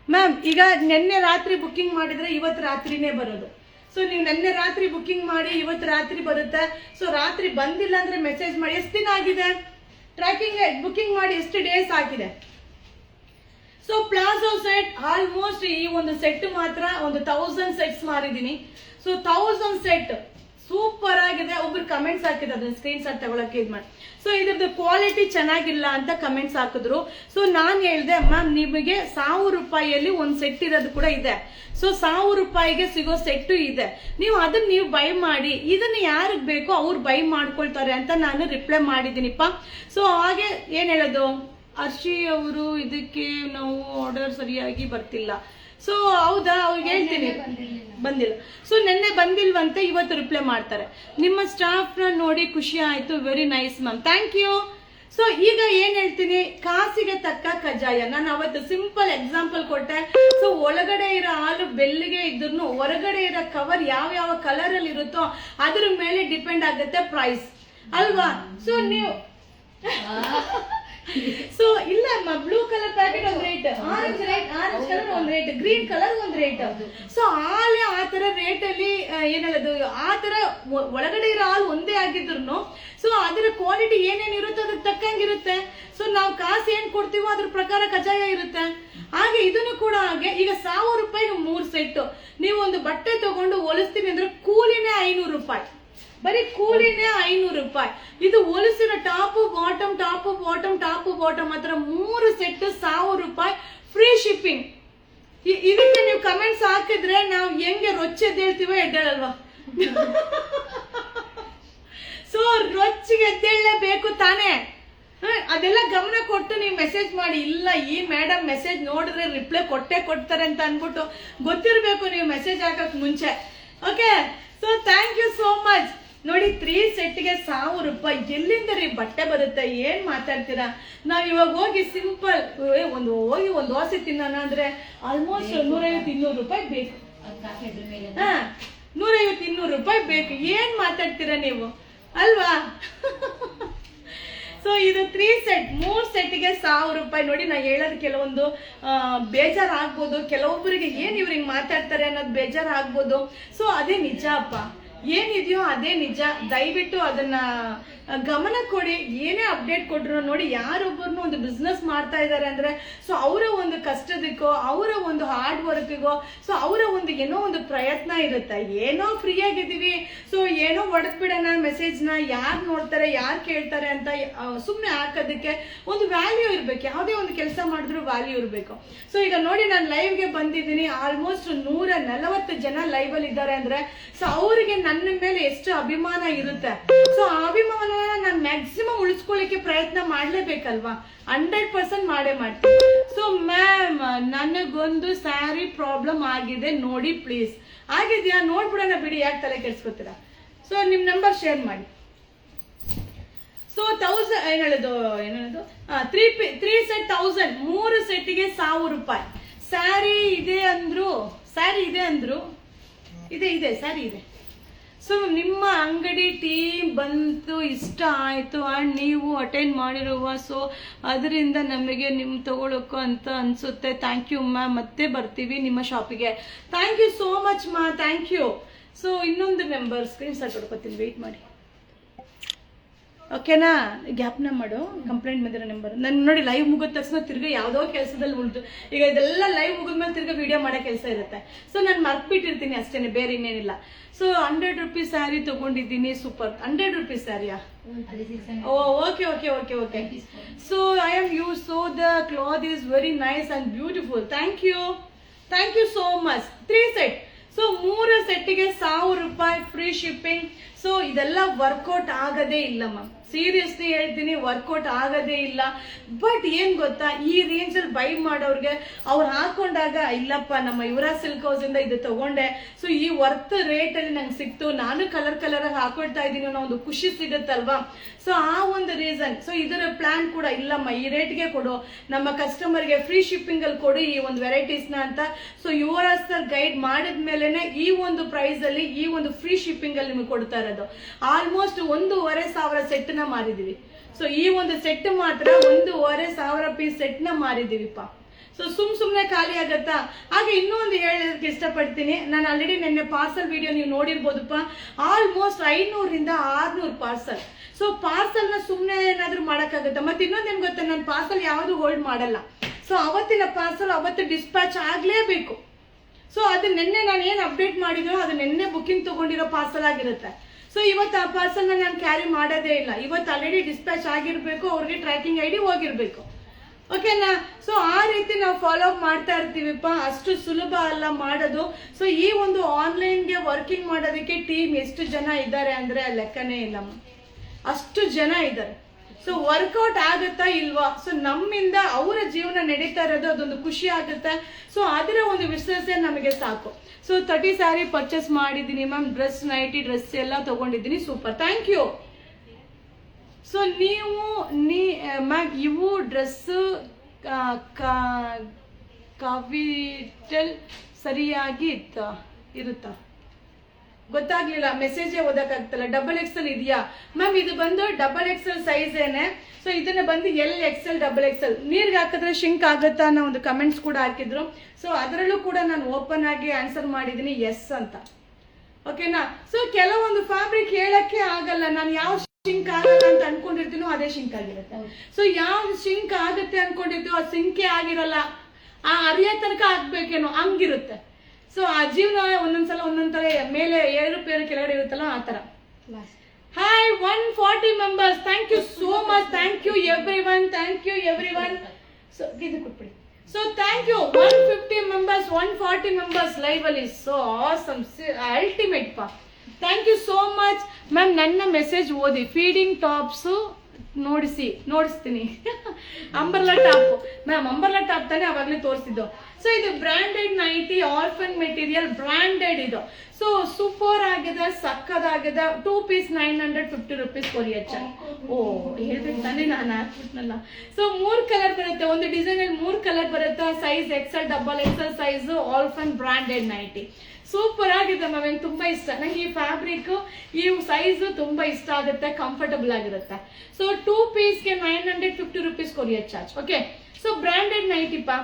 ಮ್ಯಾಮ್. ಈಗ ನಿನ್ನೆ ರಾತ್ರಿ ಬುಕ್ಕಿಂಗ್ ಮಾಡಿದ್ರೆ ಇವತ್ತು ರಾತ್ರಿನೇ ಬರೋದು. ಸೊ ನೀವು ನಿನ್ನೆ ರಾತ್ರಿ ಬುಕ್ಕಿಂಗ್ ಮಾಡಿ ಇವತ್ತು ರಾತ್ರಿ ಬರುತ್ತೆ. ಸೊ ರಾತ್ರಿ ಬಂದಿಲ್ಲ ಅಂದ್ರೆ ಮೆಸೇಜ್ ಮಾಡಿ. ಎಷ್ಟು ದಿನ ಆಗಿದೆ ಟ್ರ್ಯಾಕಿಂಗ್ ಬುಕ್ಕಿಂಗ್ ಮಾಡಿ? ಎಷ್ಟು ಡೇಸ್ ಆಗಿದೆ? ಸೊ ಪ್ಲಾಜೋ ಸೆಟ್ ಆಲ್ಮೋಸ್ಟ್ ಈ ಒಂದು ಸೆಟ್ ಮಾತ್ರ ಒಂದು 1000 ಸೆಟ್ಸ್ ಮಾರಿದೀನಿ. ಸೊ 1000 ಸೆಟ್ ಸೂಪರ್ ಆಗಿದೆ. ಒಬ್ರು ಕಮೆಂಟ್ಸ್ ಹಾಕಿದ್ರು, ಅದನ್ನ ಸ್ಕ್ರೀನ್ ಶಾಟ್ ತಗೊಳಕ್ಕೆ ಇದು ಮಾಡಿ. ಸೊ ಇದ್ರದ್ದು ಕ್ವಾಲಿಟಿ ಚೆನ್ನಾಗಿಲ್ಲ ಅಂತ ಕಮೆಂಟ್ಸ್ ಹಾಕಿದ್ರು. ಸೊ ನಾನು ಹೇಳ್ದೆ ಮ್ಯಾಮ್ ನಿಮಗೆ 1000 ರೂಪಾಯಿಯಲ್ಲಿ ಒಂದು ಸೆಟ್ ಇರೋದು ಕೂಡ ಇದೆ. ಸೊ 1000 ರೂಪಾಯಿಗೆ ಸಿಗೋ ಸೆಟ್ಟು ಇದೆ, ನೀವು ಅದನ್ನ ನೀವು ಬೈ ಮಾಡಿ, ಇದನ್ನ ಯಾರಿಗೆ ಬೇಕೋ ಅವ್ರು ಬೈ ಮಾಡ್ಕೊಳ್ತಾರೆ ಅಂತ ನಾನು ರಿಪ್ಲೈ ಮಾಡಿದ್ದೀನಿಪ್ಪ. ಸೊ ಹಾಗೆ ಏನ್ ಹೇಳೋದು, ಅರ್ಷಿ ಅವರು ಇದಕ್ಕೆ ನಾವು ಆರ್ಡರ್ ಸರಿಯಾಗಿ ಬರ್ತಿಲ್ಲ. ಸೊ ಹೌದಾ, ಅವ್ರಿಗೆ ಹೇಳ್ತೀನಿ ಬಂದಿಲ್ಲ. ಸೊ ನೆನ್ನೆ ಬಂದಿಲ್ವಂತೆ, ಇವತ್ತು ರಿಪ್ಲೈ ಮಾಡ್ತಾರೆ. ನಿಮ್ಮ ಸ್ಟಾಫ್ ನ ನೋಡಿ ಖುಷಿ ಆಯ್ತು, very nice ma'am, thank you. So ಈಗ ಏನ್ ಹೇಳ್ತೀನಿ, ಕಾಸಿಗೆ ತಕ್ಕ ಕಜ್ಜಾಯ. ನಾನು ಅವತ್ತು ಸಿಂಪಲ್ ಎಕ್ಸಾಂಪಲ್ ಕೊಟ್ಟೆ. ಸೊ ಒಳಗಡೆ ಇರೋ ಹಾಲು ಬೆಲ್ಲಿಗೆ ಇದ್ರು ಹೊರಗಡೆ ಇರೋ ಕವರ್ ಯಾವ ಕಲರ್ ಅಲ್ಲಿ ಇರುತ್ತೋ ಅದ್ರ ಮೇಲೆ ಡಿಪೆಂಡ್ ಆಗುತ್ತೆ ಪ್ರೈಸ್ ಅಲ್ವಾ? ಸೊ ನೀವು ಸೊ ಇಲ್ಲ ಬ್ಲೂ ಕಲರ್ ಪ್ಯಾಕೆಟ್ ಒಂದ್ ರೇಟ್, ಆರೆಂಜ್ ಕಲರ್ ಒಂದ್ ರೇಟ್, ಗ್ರೀನ್ ಕಲರ್ ಒಂದ್ ರೇಟ್. ಸೊ ಹಾಲು ಆ ತರ ರೇಟ್ ಅಲ್ಲಿ ಏನಲ್ಲದು ಆ ತರ ಒಳಗಡೆ ಇರೋ ಹಾಲು ಒಂದೇ ಆಗಿದ್ರು ಸೊ ಅದರ ಕ್ವಾಲಿಟಿ ಏನೇನ್ ಇರುತ್ತೋ ಅದಕ್ಕೆ ತಕ್ಕಂಗಿರುತ್ತೆ. ಸೊ ನಾವು ಕಾಸು ಏನ್ ಕೊಡ್ತೀವೋ ಅದ್ರ ಪ್ರಕಾರ ಕಜಾಯ ಇರುತ್ತೆ. ಹಾಗೆ ಇದನ್ನು ಕೂಡ ಹಾಗೆ. ಈಗ 1000 ರೂಪಾಯಿಗೆ 3 ಸೆಟ್ ನೀವು ಒಂದು ಬಟ್ಟೆ ತಗೊಂಡು ಹೊಲಿಸ್ತೀವಿ ಅಂದ್ರೆ ಕೂಲಿನೇ 500 ರೂಪಾಯಿ, ಬರೀ ಕೂಲಿನೇ 500 ರೂಪಾಯಿ. ಇದು ಹೊಲಿಸಿರೋ ಟಾಪ್ ಬಾಟಮ್ ಮಾತ್ರ 3 ಸೆಟ್ 1000 ರೂಪಾಯಿ, ಫ್ರೀ ಶಿಪ್ಪಿಂಗ್. ಇದಕ್ಕೆ ನೀವು ಕಮೆಂಟ್ಸ್ ಹಾಕಿದ್ರೆ ನಾವು ಹೆಂಗೆ ರೊಚ್ಚೆದ್ದೇಳ್ತೀವೋ ಎದ್ದೇಳಲ್ವಾ? ಸೊ ರೊಚ್ಚಿಗೆ ಎದ್ದೇಳಲೇಬೇಕು ತಾನೇ. ಅದೆಲ್ಲ ಗಮನ ಕೊಟ್ಟು ನೀವು ಮೆಸೇಜ್ ಮಾಡಿ. ಇಲ್ಲ ಈ ಮೇಡಮ್ ಮೆಸೇಜ್ ನೋಡಿದ್ರೆ ರಿಪ್ಲೈ ಕೊಡ್ತಾರೆ ಅಂತ ಅನ್ಬಿಟ್ಟು ಗೊತ್ತಿರಬೇಕು ನೀವು ಮೆಸೇಜ್ ಹಾಕಕ್ ಮುಂಚೆ. Okay, so thank you so much. ನೋಡಿ 3 ಸೆಟ್ಗೆ 1000 ರೂಪಾಯಿ ಎಲ್ಲಿಂದ ರೀ ಬಟ್ಟೆ ಬರುತ್ತೆ? ಏನ್ ಮಾತಾಡ್ತೀರಾ? ನಾವ್ ಇವಾಗ ಹೋಗಿ ಸಿಂಪಲ್ ಒಂದು ದೋಸೆ ತಿನ್ನೋಣ ಅಂದ್ರೆ ಆಲ್ಮೋಸ್ಟ್ 150-200 ರೂಪಾಯಿ ಬೇಕು. 150-200 ರೂಪಾಯಿ ಬೇಕು. ಏನ್ ಮಾತಾಡ್ತೀರಾ ನೀವು ಅಲ್ವಾ? ಸೊ ಇದು 3 ಸೆಟ್, 3 ಸೆಟ್ಗೆ 1000 ರೂಪಾಯಿ. ನೋಡಿ ನಾ ಹೇಳೋದು ಕೆಲವೊಂದು ಬೇಜಾರಾಗ್ಬೋದು, ಕೆಲವೊಬ್ಬರಿಗೆ ಏನ್ ಇವ್ರು ಹಿಂಗ್ ಮಾತಾಡ್ತಾರೆ ಅನ್ನೋದು ಬೇಜಾರಾಗ್ಬೋದು. ಸೊ ಅದೇ ನಿಜ ಅಪ್ಪ, ಏನಿದೆಯೋ ಅದೇ ನಿಜ. ದಯವಿಟ್ಟು ಅದನ್ನ ಗಮನ ಕೊಡಿ. ಏನೇ ಅಪ್ಡೇಟ್ ಕೊಟ್ರು ನೋಡಿ, ಯಾರೊಬ್ಬರನ್ನು ಒಂದು ಬಿಸ್ನೆಸ್ ಮಾಡ್ತಾ ಇದ್ದಾರೆ ಅಂದ್ರೆ ಸೊ ಅವರ ಒಂದು ಕಷ್ಟದಕ್ಕೋ ಅವರ ಒಂದು ಹಾರ್ಡ್ ವರ್ಕ್ಗೋ ಸೊ ಅವರ ಒಂದು ಏನೋ ಒಂದು ಪ್ರಯತ್ನ ಇರುತ್ತೆ. ಏನೋ ಫ್ರೀ ಆಗಿದ್ದೀವಿ ಸೊ ಏನೋ ಹೊಡೆದ್ಬಿಡೋಣ ಮೆಸೇಜ್ನ, ಯಾರು ನೋಡ್ತಾರೆ ಯಾರು ಕೇಳ್ತಾರೆ ಅಂತ ಸುಮ್ಮನೆ ಹಾಕೋದಕ್ಕೆ ಒಂದು ವ್ಯಾಲ್ಯೂ ಇರ್ಬೇಕು. ಯಾವುದೇ ಒಂದು ಕೆಲಸ ಮಾಡಿದ್ರು ವ್ಯಾಲ್ಯೂ ಇರಬೇಕು. ಸೊ ಈಗ ನೋಡಿ ನಾನು ಲೈವ್ಗೆ ಬಂದಿದ್ದೀನಿ, ಆಲ್ಮೋಸ್ಟ್ 140 ಜನ ಲೈವ್ ಅಲ್ಲಿ ಇದ್ದಾರೆ ಅಂದ್ರೆ ಸೊ ಅವರಿಗೆ ನನ್ನ ಮೇಲೆ ಎಷ್ಟು ಅಭಿಮಾನ ಇರುತ್ತೆ. ಸೊ ಆ ಅಭಿಮಾನ ನಾನು ಮ್ಯಾಕ್ಸಿಮಮ್ ಉಳಿಸ್ಕೊಳ್ಳಿಕ್ಕೆ ಪ್ರಯತ್ನ ಮಾಡ್ಲೇಬೇಕಲ್ವಾ? 100% ಮಾಡೇ ಮಾಡ್ತೀನಿ. ಸೊ ಮ್ಯಾಮ್ ನನಗೊಂದು ಸ್ಯಾರಿ ಪ್ರಾಬ್ಲಮ್ ಆಗಿದೆ ನೋಡಿ ಪ್ಲೀಸ್. ಆಗಿದ್ಯಾ? ನೋಡ್ಬಿಡೋಣ ಬಿಡಿ, ಯಾಕೆ ತಲೆ ಕೆಡ್ಸ್ಕೊತೀರಾ? ಸೊ ನಿಮ್ ನಂಬರ್ ಶೇರ್ ಮಾಡಿ. ಸೊ 1000 ಏನೇಳೋದು 3 ಸೆಟ್ 1000, 3 ಸೆಟ್ಗೆ 1000 ರೂಪಾಯಿ. ಸ್ಯಾರಿ ಇದೆ ಅಂದ್ರು ಇದೆ ಸ್ಯಾರಿ ಇದೆ. ಸೊ ನಿಮ್ಮ ಅಂಗಡಿ ಟೀಮ್ ಬಂತು, ಇಷ್ಟ ಆಯಿತು ಆ್ಯಂಡ್ ನೀವು ಅಟೆಂಡ್ ಮಾಡಿರುವ ಸೊ ಅದರಿಂದ ನಮಗೆ ನಿಮ್ಮ ತಗೊಳ್ಳೋಕ್ಕೂ ಅಂತ ಅನಿಸುತ್ತೆ. ಥ್ಯಾಂಕ್ ಯು ಮ್ಯಾಮ್, ಮತ್ತೆ ಬರ್ತೀವಿ ನಿಮ್ಮ ಶಾಪಿಗೆ. ಥ್ಯಾಂಕ್ ಯು ಸೋ ಮಚ್ ಮಾ, ಥ್ಯಾಂಕ್ ಯು. ಸೊ ಇನ್ನೊಂದು ನಂಬರ್ ಸ್ಕ್ರೀನ್ ಶಾಟ್ ಹೊಡ್ಕೊತೀನಿ, ವೆಯ್ಟ್ ಮಾಡಿ ಓಕೆನಾ? ಗ್ಯಾಪ್ನ ಮಾಡು, ಕಂಪ್ಲೇಂಟ್ ಬಂದಿರೋ ನಂಬರ್. ನಾನು ನೋಡಿ ಲೈವ್ ಮುಗಿದ ತಕ್ಷಣ ತಿರ್ಗಿ ಯಾವುದೋ ಕೆಲಸದಲ್ಲಿ ಉಳಿದು, ಈಗ ಇದೆಲ್ಲ ಲೈವ್ ಮುಗಿದ್ಮೇಲೆ ತಿರ್ಗಿ ವಿಡಿಯೋ ಮಾಡೋ ಕೆಲಸ ಇರುತ್ತೆ. ಸೊ ನಾನು ಮರ್ತ್ಬಿಟ್ಟಿರ್ತೀನಿ ಅಷ್ಟೇ, ಬೇರೆ ಇನ್ನೇನಿಲ್ಲ. ಸೊ 100 ರೂಪೀಸ್ ಸ್ಯಾರಿ ತಗೊಂಡಿದ್ದೀನಿ, ಸೂಪರ್. 100 ರೂಪೀಸ್ ಸ್ಯಾರಿಯಾ? Okay. So I am use, so the cloth is very nice and beautiful. Thank you so much. 3 set. So 3 ಸೆಟ್ಗೆ 1000 ರೂಪಾಯಿ, ಫ್ರೀ ಶಿಪ್ಪಿಂಗ್. ಸೊ ಇದೆಲ್ಲ ವರ್ಕೌಟ್ ಆಗದೇ ಇಲ್ಲ ಮ್ಯಾಮ್, ಸೀರಿಯಸ್ಲಿ ಹೇಳ್ತೀನಿ, ವರ್ಕೌಟ್ ಆಗೋದೇ ಇಲ್ಲ. ಬಟ್ ಏನ್ ಗೊತ್ತಾ, ಈ ರೇಂಜ್ ಅಲ್ಲಿ ಬೈ ಮಾಡೋರ್ಗೆ ಅವ್ರು ಹಾಕೊಂಡಾಗ ಇಲ್ಲಪ್ಪ ನಮ್ಮ ಯುವರಾಜ್ ಸಿಲ್ಕ್ ಹೌಸ್ ಇಂದ ಇದು ತಗೊಂಡೆ, ಸೊ ಈ ವರ್ತ್ ರೇಟ್ ಅಲ್ಲಿ ನಂಗೆ ಸಿಕ್ತು, ನಾನು ಕಲರ್ ಆಗಿ ಹಾಕೊಳ್ತಾ ಇದ್ದೀನಿ ಅನ್ನೋ ಒಂದು ಖುಷಿ ಸಿಗುತ್ತಲ್ವಾ. ಸೊ ಆ ಒಂದು ರೀಸನ್. ಸೊ ಇದರ ಪ್ಲಾನ್ ಕೂಡ ಇಲ್ಲಮ್ಮ, ಈ ರೇಟ್ಗೆ ಕೊಡು, ನಮ್ಮ ಕಸ್ಟಮರ್ಗೆ ಫ್ರೀ ಶಿಪ್ಪಿಂಗ್ ಅಲ್ಲಿ ಕೊಡು ಈ ಒಂದು ವೆರೈಟೀಸ್ ನ ಅಂತ. ಸೊ ಯುವರಾಜ್ ಸರ್ ಗೈಡ್ ಮಾಡಿದ್ಮೇಲೆನೆ ಈ ಒಂದು ಪ್ರೈಸ್ ಅಲ್ಲಿ ಈ ಒಂದು ಫ್ರೀ ಶಿಪ್ಪಿಂಗ್ ಅಲ್ಲಿ ನಿಮಗೆ ಕೊಡ್ತಾ ಇರೋದು. ಆಲ್ಮೋಸ್ಟ್ 1,500 ಸೆಟ್ ನ ಮಾರಿದೀವಿ. ಸೊ ಈ ಒಂದು ಸೆಟ್ ಮಾತ್ರ 1,500 ಪೀಸ್ ಸೆಟ್ ನ ಮಾರಿದೀವಿಪ್ಪ. ಸೊ ಸುಮ್ನೆ ಖಾಲಿ ಆಗತ್ತಾ. ಹಾಗೆ ಇನ್ನೂ ಒಂದು ಹೇಳೋದಕ್ಕೆ ಇಷ್ಟಪಡ್ತೀನಿ, ನಾನು ಆಲ್ರೆಡಿ ನಿನ್ನೆ ಪಾರ್ಸಲ್ ವಿಡಿಯೋ ನೀವು ನೋಡಿರ್ಬೋದಪ್ಪ, ಆಲ್ಮೋಸ್ಟ್ 500 ರಿಂದ 600 ಪಾರ್ಸಲ್. ಸೊ ಪಾರ್ಸಲ್ ನ ಸುಮ್ನೆ ಏನಾದ್ರೂ ಮಾಡಕ್ಕಾಗತ್ತ. ಮತ್ತೆ ಇನ್ನೊಂದೇನ್ ಗೊತ್ತಾ, ನಾನು ಪಾರ್ಸಲ್ ಯಾವ್ದು ಹೋಲ್ಡ್ ಮಾಡಲ್ಲ. ಸೊ ಅವತ್ತಿನ ಪಾರ್ಸಲ್ ಅವತ್ತು ಡಿಸ್ಪ್ಯಾಚ್ ಆಗ್ಲೇಬೇಕು. ಸೊ ಅದು ನಿನ್ನೆ ನಾನು ಏನ್ ಅಪ್ಡೇಟ್ ಮಾಡಿದ್ರು ಅದು ನಿನ್ನೆ ಬುಕಿಂಗ್ ತಗೊಂಡಿರೋ ಪಾರ್ಸಲ್ ಆಗಿರುತ್ತೆ. ಸೊ ಇವತ್ತು ಆ ಪಾರ್ಸಲ್ ನಾನು ಕ್ಯಾರಿ ಮಾಡೋದೇ ಇಲ್ಲ, ಇವತ್ತು ಆಲ್ರೆಡಿ ಡಿಸ್ಪ್ಯಾಚ್ ಆಗಿರ್ಬೇಕು, ಅವ್ರಿಗೆ ಟ್ರ್ಯಾಕಿಂಗ್ ID ಹೋಗಿರ್ಬೇಕು. ಓಕೆನಾ. ಸೊ ಆ ರೀತಿ ನಾವು ಫಾಲೋ ಅಪ್ ಮಾಡ್ತಾ ಇರ್ತೀವಿಪ್ಪ, ಅಷ್ಟು ಸುಲಭ ಅಲ್ಲ ಮಾಡೋದು. ಸೊ ಈ ಒಂದು ಆನ್ಲೈನ್ಗೆ ವರ್ಕಿಂಗ್ ಮಾಡೋದಕ್ಕೆ ಟೀಮ್ ಎಷ್ಟು ಜನ ಇದ್ದಾರೆ ಅಂದ್ರೆ ಲೆಕ್ಕನೇ ಇಲ್ಲಮ್ಮ, ಅಷ್ಟು ಜನ ಇದ್ದಾರೆ. ಸೊ ವರ್ಕೌಟ್ ಆಗುತ್ತಾ ಇಲ್ವಾ, ಸೊ ನಮ್ಮಿಂದ ಅವರ ಜೀವನ ನಡೀತಾ ಇರೋದು ಅದೊಂದು ಖುಷಿ ಆಗುತ್ತೆ. ಸೊ ಅದರ ಒಂದು ವಿಶ್ವಾಸ ನಮಗೆ ಸಾಕು. ಸೊ 30 ಸ್ಯಾರಿ ಪರ್ಚೇಸ್ ಮಾಡಿದ್ದೀನಿ ಮ್ಯಾಮ್, ಡ್ರೆಸ್ ನೈಟಿ ಡ್ರೆಸ್ ಎಲ್ಲ ತಗೊಂಡಿದ್ದೀನಿ, ಸೂಪರ್, ಥ್ಯಾಂಕ್ ಯು. ಸೊ ನೀವು ಮ್ಯಾಮ್ ಇವು ಡ್ರೆಸ್ ಕಾವಿಟಲ್ ಸರಿಯಾಗಿ ಇರುತ್ತಾ ಗೊತ್ತಾಗ್ಲಿಲ್ಲ, ಮೆಸೇಜೇ ಓದಕ್ಕಾಗ್ತಲ್ಲ. XXL ಇದೆಯಾ ಮ್ಯಾಮ್? ಇದು ಬಂದು XXL ಸೈಜ್ ಏನೆ. ಸೊ ಇದನ್ನ ಬಂದು LXL XXL ನೀರ್ಗೆ ಹಾಕಿದ್ರೆ ಶಿಂಕ್ ಆಗುತ್ತಾ ಅನ್ನೋ ಒಂದು ಕಮೆಂಟ್ಸ್ ಕೂಡ ಹಾಕಿದ್ರು. ಸೊ ಅದರಲ್ಲೂ ಕೂಡ ನಾನು ಓಪನ್ ಆಗಿ ಆನ್ಸರ್ ಮಾಡಿದೀನಿ ಎಸ್ ಅಂತ. ಓಕೆನಾ. ಸೊ ಕೆಲವೊಂದು ಫ್ಯಾಬ್ರಿಕ್ ಹೇಳಕ್ಕೆ ಆಗಲ್ಲ, ನಾನು ಯಾವ ಶಿಂಕ್ ಆಗಲ್ಲ ಅಂತ ಅನ್ಕೊಂಡಿರ್ತೀನೋ ಅದೇ ಶಿಂಕ್ ಆಗಿರುತ್ತೆ. ಸೊ ಯಾವ್ದು ಶಿಂಕ್ ಆಗುತ್ತೆ ಅನ್ಕೊಂಡಿರ್ತೀವೋ ಅದು ಸಿಂಕೇ ಆಗಿರಲ್ಲ, ಆ ಅರಿಯ ತನಕ ಆಗ್ಬೇಕೇನೋ ಹಂಗಿರುತ್ತೆ. ಸೊ ಆ ಜೀವನ ಒಂದೊಂದ್ಸಲ ಒಂದೊಂದ್ತರ ಮೇಲೆ ಏರುಪೇರು ಕೆಳಗಡೆ ಇರುತ್ತಲ್ಲ ಆ ತರ. Hi 140 members, thank you so much, thank you everyone, thank you everyone. So ಇದು ಕೊಟ್ಬಿಡಿ. So thank you 150 members, 140 members live ಅಲ್ಲಿ. ಸೊ ಆಸಮ್, ಅಲ್ಟಿಮೇಟ್ ಪಾ, thank you so much ma'am. ನನ್ನ ಮೆಸೇಜ್ ಓದಿ, ಫೀಡಿಂಗ್ ಟಾಪ್ಸ್ ನೋಡಿಸ್ತೀನಿ. Umbrella top ma'am, umbrella top ತಾನೇ ಅವಾಗ್ಲೇ ತೋರಿಸಿದ್ದು. ಸೊ ಇದು ಬ್ರಾಂಡೆಡ್ ನೈಟಿ, ಆರ್ಫನ್ ಮೆಟೀರಿಯಲ್, ಬ್ರಾಂಡೆಡ್ ಇದು. ಸೊ ಸೂಪರ್ ಆಗಿದೆ, ಸಕ್ಕದಾಗಿದೆ. 2 ಪೀಸ್ 950 rupees ಕೊರಿಯರ್ ಚಾರ್ಜ್. ಓ ಹೇಳ್ಬೇಕು ತಾನೇ, ನಾನು ಹಾಕ್ಬಿಟ್ನಲ್ಲ. ಸೊ 3 ಕಲರ್ ಬರುತ್ತೆ, ಒಂದು ಡಿಸೈನ್ ಅಲ್ಲಿ 3 ಕಲರ್ ಬರುತ್ತೆ. ಸೈಜ್ XL XXL ಸೈಜ್, ಆಲ್ಫನ್ ಬ್ರಾಂಡೆಡ್ ನೈಟಿ. ಸೂಪರ್ ಆಗಿದೆ ಮ್ಯಾಮ್, ನಂಗೆ ತುಂಬಾ ಇಷ್ಟ. ನಂಗೆ ಈ ಫ್ಯಾಬ್ರಿಕ್ ಈ ಸೈಜ್ ತುಂಬಾ ಇಷ್ಟ ಆಗುತ್ತೆ, ಕಂಫರ್ಟಬಲ್ ಆಗಿರುತ್ತೆ. ಸೊ 2 ಪೀಸ್ಗೆ 950 rupees courier charge. Okay. So branded nightie ಪಾ,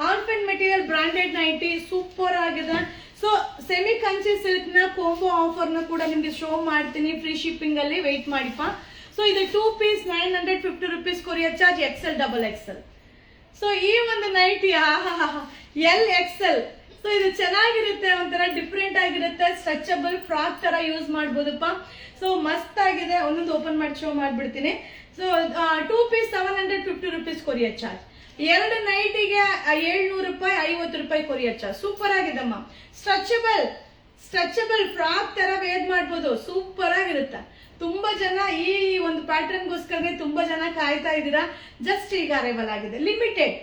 ಆಲ್ಫನ್ ಮೆಟೀರಿಯಲ್ ಬ್ರಾಂಡೆಡ್ ನೈಟಿ ಸೂಪರ್ ಆಗಿದೆ. ಸೊ ಸೆಮಿ ಕಂಚಿ ಸಿಲ್ಕ್ ನ ಕೋಂಬೋ ಆಫರ್ ನ ಕೂಡ ನಿಮ್ಗೆ ಶೋ ಮಾಡ್ತೀನಿ ಫ್ರೀ ಶಿಪ್ಪಿಂಗ್ ಅಲ್ಲಿ, ವೆಯ್ಟ್ ಮಾಡಿಪ್ಪ. ಸೊ ಇದು 2 piece 950 rupees courier charge, XL XXL. So ಈ ಒಂದು ನೈಟಿ LXL. ಸೊ ಇದು ಚೆನ್ನಾಗಿರುತ್ತೆ, ಒಂಥರ ಡಿಫ್ರೆಂಟ್ ಆಗಿರುತ್ತೆ, ಸ್ಟ್ರೆಚಬಲ್ ಫ್ರಾಕ್ ತರ ಯೂಸ್ ಮಾಡ್ಬೋದಪ್ಪ. ಸೊ ಮಸ್ತ್ ಆಗಿದೆ, ಒಂದೊಂದು ಓಪನ್ ಮಾಡಿ ಶೋ ಮಾಡ್ಬಿಡ್ತೀನಿ. So 2 piece 750 rupees courier charge. 2 ನೈಟಿಗೆ 700 ರೂಪಾಯಿ, 50 ರೂಪಾಯಿ ಕೊರಿಯರ್ ಚಾರ್ಜ್. ಸೂಪರ್ ಆಗಿದಮ್ಮ, ಸ್ಟ್ರೆಚಬಲ್ ಫ್ರಾಕ್ ತರ ವೇರ್ ಮಾಡ್ಬೋದು, ಸೂಪರ್ ಆಗಿರುತ್ತೆ. ತುಂಬಾ ಜನ ಈ ಒಂದು ಪ್ಯಾಟರ್ನ್ ಗೋಸ್ಕರನೇ ತುಂಬಾ ಜನ ಕಾಯ್ತಾ ಇದ್ದೀರಾ. ಜಸ್ಟ್ ಈಗ ಅರೈವಲ್ ಆಗಿದೆ, ಲಿಮಿಟೆಡ್.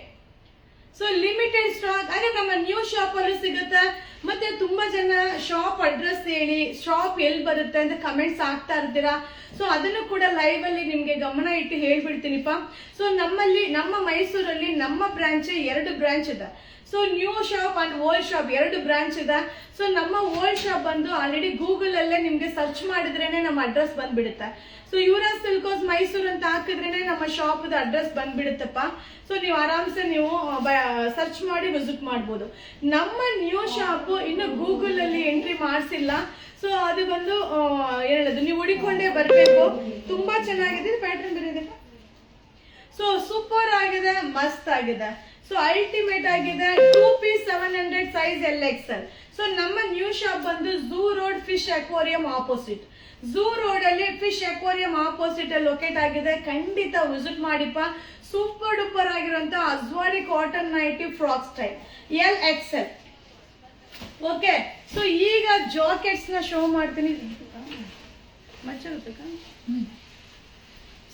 So limited stock. ಅದೇ ನಮ್ಮ ನ್ಯೂ ಶಾಪ್ ಅಲ್ಲಿ ಸಿಗುತ್ತೆ. ಮತ್ತೆ ತುಂಬಾ ಜನ ಶಾಪ್ ಅಡ್ರೆಸ್ ಹೇಳಿ, ಶಾಪ್ ಎಲ್ಲಿ ಬರುತ್ತೆ ಅಂತ ಕಮೆಂಟ್ಸ್ ಆಗ್ತಾ ಇರ್ತೀರಾ. ಸೊ ಅದನ್ನು ಕೂಡ ಲೈವ್ ಅಲ್ಲಿ ನಿಮ್ಗೆ ಗಮನ ಇಟ್ಟು ಹೇಳ್ಬಿಡ್ತೀನಿಪ್ಪ. ಸೊ ನಮ್ಮಲ್ಲಿ, ನಮ್ಮ ಮೈಸೂರಲ್ಲಿ ನಮ್ಮ ಬ್ರಾಂಚ್ 2 ಬ್ರಾಂಚ್ ಇದೆ. So new shop and old shop 2 branch ಇದೆ. ಸೊ ನಮ್ಮ ಓಲ್ಡ್ ಶಾಪ್ ಬಂದು ಆಲ್ರೆಡಿ ಗೂಗಲ್ ಅಲ್ಲೇ ನಿಮ್ಗೆ ಸರ್ಚ್ ಮಾಡಿದ್ರೇನೆ ನಮ್ಮ ಅಡ್ರೆಸ್ ಬಂದ್ಬಿಡುತ್ತೆ. So Yuvaraj silk house Mysuru ಅಂತ ಹಾಕಿದ್ರೇನೆ ನಮ್ಮ ಶಾಪ್ ಅಡ್ರೆಸ್ ಬಂದ್ಬಿಡುತ್ತಪ್ಪ. ಸೊ ನೀವು ಆರಾಮ್ಸೆ ನೀವು ಸರ್ಚ್ ಮಾಡಿ ವಿಸಿಟ್ ಮಾಡ್ಬೋದು. ನಮ್ಮ ನ್ಯೂ ಶಾಪ್ ಇನ್ನು ಗೂಗಲ್ ಅಲ್ಲಿ ಎಂಟ್ರಿ ಮಾಡಿಸಿಲ್ಲ. ಸೊ ಅದು ಬಂದು ಹೇಳೋದು, ನೀವು ಹುಡಿಕೊಂಡೇ ಬರ್ಬೇಕು. ತುಂಬಾ ಚೆನ್ನಾಗಿದೆ ಪ್ಯಾಟರ್ನ್ ಬರೀದೆ. ಸೊ ಸೂಪರ್ ಆಗಿದೆ, ಮಸ್ತ್ ಆಗಿದೆ. ಸೊ ಅಲ್ಟಿಮೇಟ್ ಆಗಿದೆ. 2 ಪೀಸ್ 700 ಸೈಜ್ LXL. ಸೊ ನಮ್ಮ ನ್ಯೂ ಶಾಪ್ ಬಂದು zoo road fish aquarium opposite. Zoo road ಅಲ್ಲಿ ಫಿಶ್ ಅಕ್ವೇರಿಯಂ ಆಪೋಸಿಟ್ ಅಲ್ಲಿ ಲೊಕೇಟ್ ಆಗಿದೆ. ಖಂಡಿತ ವಿಸಿಟ್ ಮಾಡಿಪ್ಪ. ಸೂಪರ್ ಡೂಪರ್ ಆಗಿರುವಂತ ಅಜ್ವಾಡಿ cotton nighty frock style LXL. Okay. So ಈಗ ಜಾಕೆಟ್ಸ್ ನ ಶೋ ಮಾಡ್ತೀನಿ.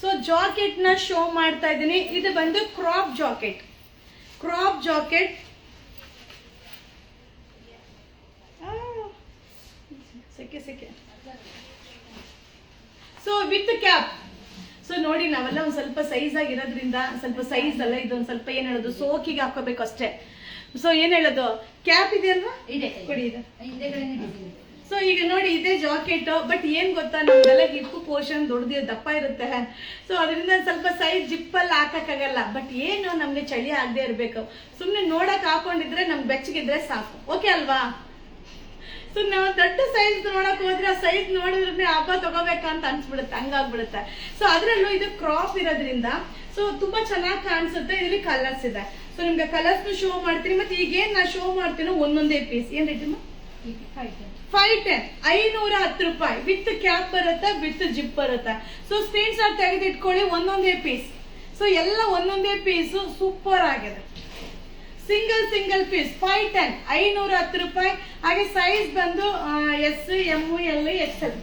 ಸೊ ಜಾಕೆಟ್ ನ ಶೋ ಮಾಡ್ತಾ ಇದ್ದೀನಿ. ಇದು ಬಂದು ಕ್ರಾಪ್ ಜಾಕೆಟ್. ಸೆಕೆ ಸೊ ವಿತ್ ಕ್ಯಾಪ್. ಸೊ ನೋಡಿ, ನಾವೆಲ್ಲ ಒಂದ್ ಸ್ವಲ್ಪ ಸೈಜ್ ಆಗಿರೋದ್ರಿಂದ, ಸ್ವಲ್ಪ ಸೈಜ್ ಅಲ್ಲ ಇದೊಂದ್ ಸ್ವಲ್ಪ ಏನ್ ಹೇಳೋದು, ಸೋಕಿಗೆ ಹಾಕೋಬೇಕು ಅಷ್ಟೇ. ಸೊ ಏನ್ ಹೇಳೋದು, ಕ್ಯಾಪ್ ಇದೆಯಲ್ವಾ, ಕೊಡಿ ಇದು. ಸೊ ಈಗ ನೋಡಿ, ಇದೇ ಜಾಕೆಟ್. ಬಟ್ ಏನ್ ಗೊತ್ತಾ, ನಮ್ದೆಲ್ಲ ಹಿಪ್ ಪೋರ್ಷನ್ ದೊಡ್ಡದು ದಪ್ಪ ಇರುತ್ತೆ. ಸೊ ಅದರಿಂದ ಸ್ವಲ್ಪ ಸೈಜ್ ಜಿಪ್ಪಲ್ಲಿ ಹಾಕಕ್ಕಾಗಲ್ಲ. ಬಟ್ ಏನು, ನಮ್ಗೆ ಚಳಿ ಆಗದೆ ಇರ್ಬೇಕು. ಸುಮ್ನೆ ನೋಡಕ್ ಹಾಕೊಂಡಿದ್ರೆ ನಮ್ಗೆ ಬೆಚ್ಚಗಿದ್ರೆ ಸಾಕು. ಓಕೆ ಅಲ್ವಾ? ಸೊ ನಾವು ದೊಡ್ಡ ಸೈಜ್ ನೋಡಕ್ ಹೋದ್ರೆ, ಆ ಸೈಜ್ ನೋಡಿದ್ರೆ ಹಬ್ಬ ತಗೋಬೇಕಂತ ಅನ್ಸ್ಬಿಡುತ್ತೆ, ಹಂಗಾಗ್ಬಿಡುತ್ತೆ. ಸೊ ಅದ್ರಲ್ಲೂ ಇದು ಕ್ರಾಪ್ ಇರೋದ್ರಿಂದ ಸೊ ತುಂಬಾ ಚೆನ್ನಾಗಿ ಕಾಣಿಸುತ್ತೆ. ಇದರಲ್ಲಿ ಕಲರ್ಸ್ ಇದೆ. ಸೊ ನಿಮ್ಗೆ ಕಲರ್ಸ್ ಶೋ ಮಾಡ್ತೀನಿ. ಮತ್ತೆ ಈಗ ಏನ್ ನಾ ಶೋ ಮಾಡ್ತೀನೋ ಒಂದೊಂದೇ ಪೀಸ್. ಏನ್ ರೇಟ್? 510, 510 ರೂಪಾಯಿ. ವಿತ್ ಕ್ಯಾಪ್ ಬರುತ್ತೆ, ವಿತ್ ಜಿಪ್ ಬರುತ್ತೆ. ಸೊ ಸ್ಕ್ರೀನ್ ಶಾಟ್ ತೆಗೆದಿಟ್ಕೊಳ್ಳಿ, ಒಂದೊಂದೇ ಪೀಸ್. ಸೊ ಎಲ್ಲ ಒಂದೊಂದೇ ಪೀಸ್ ಸೂಪರ್ ಆಗಿದೆ. ಸಿಂಗಲ್ ಪೀಸ್ 510, 510 ರೂಪಾಯಿ. ಹಾಗೆ ಸೈಜ್ ಬಂದು S, M, L, XL.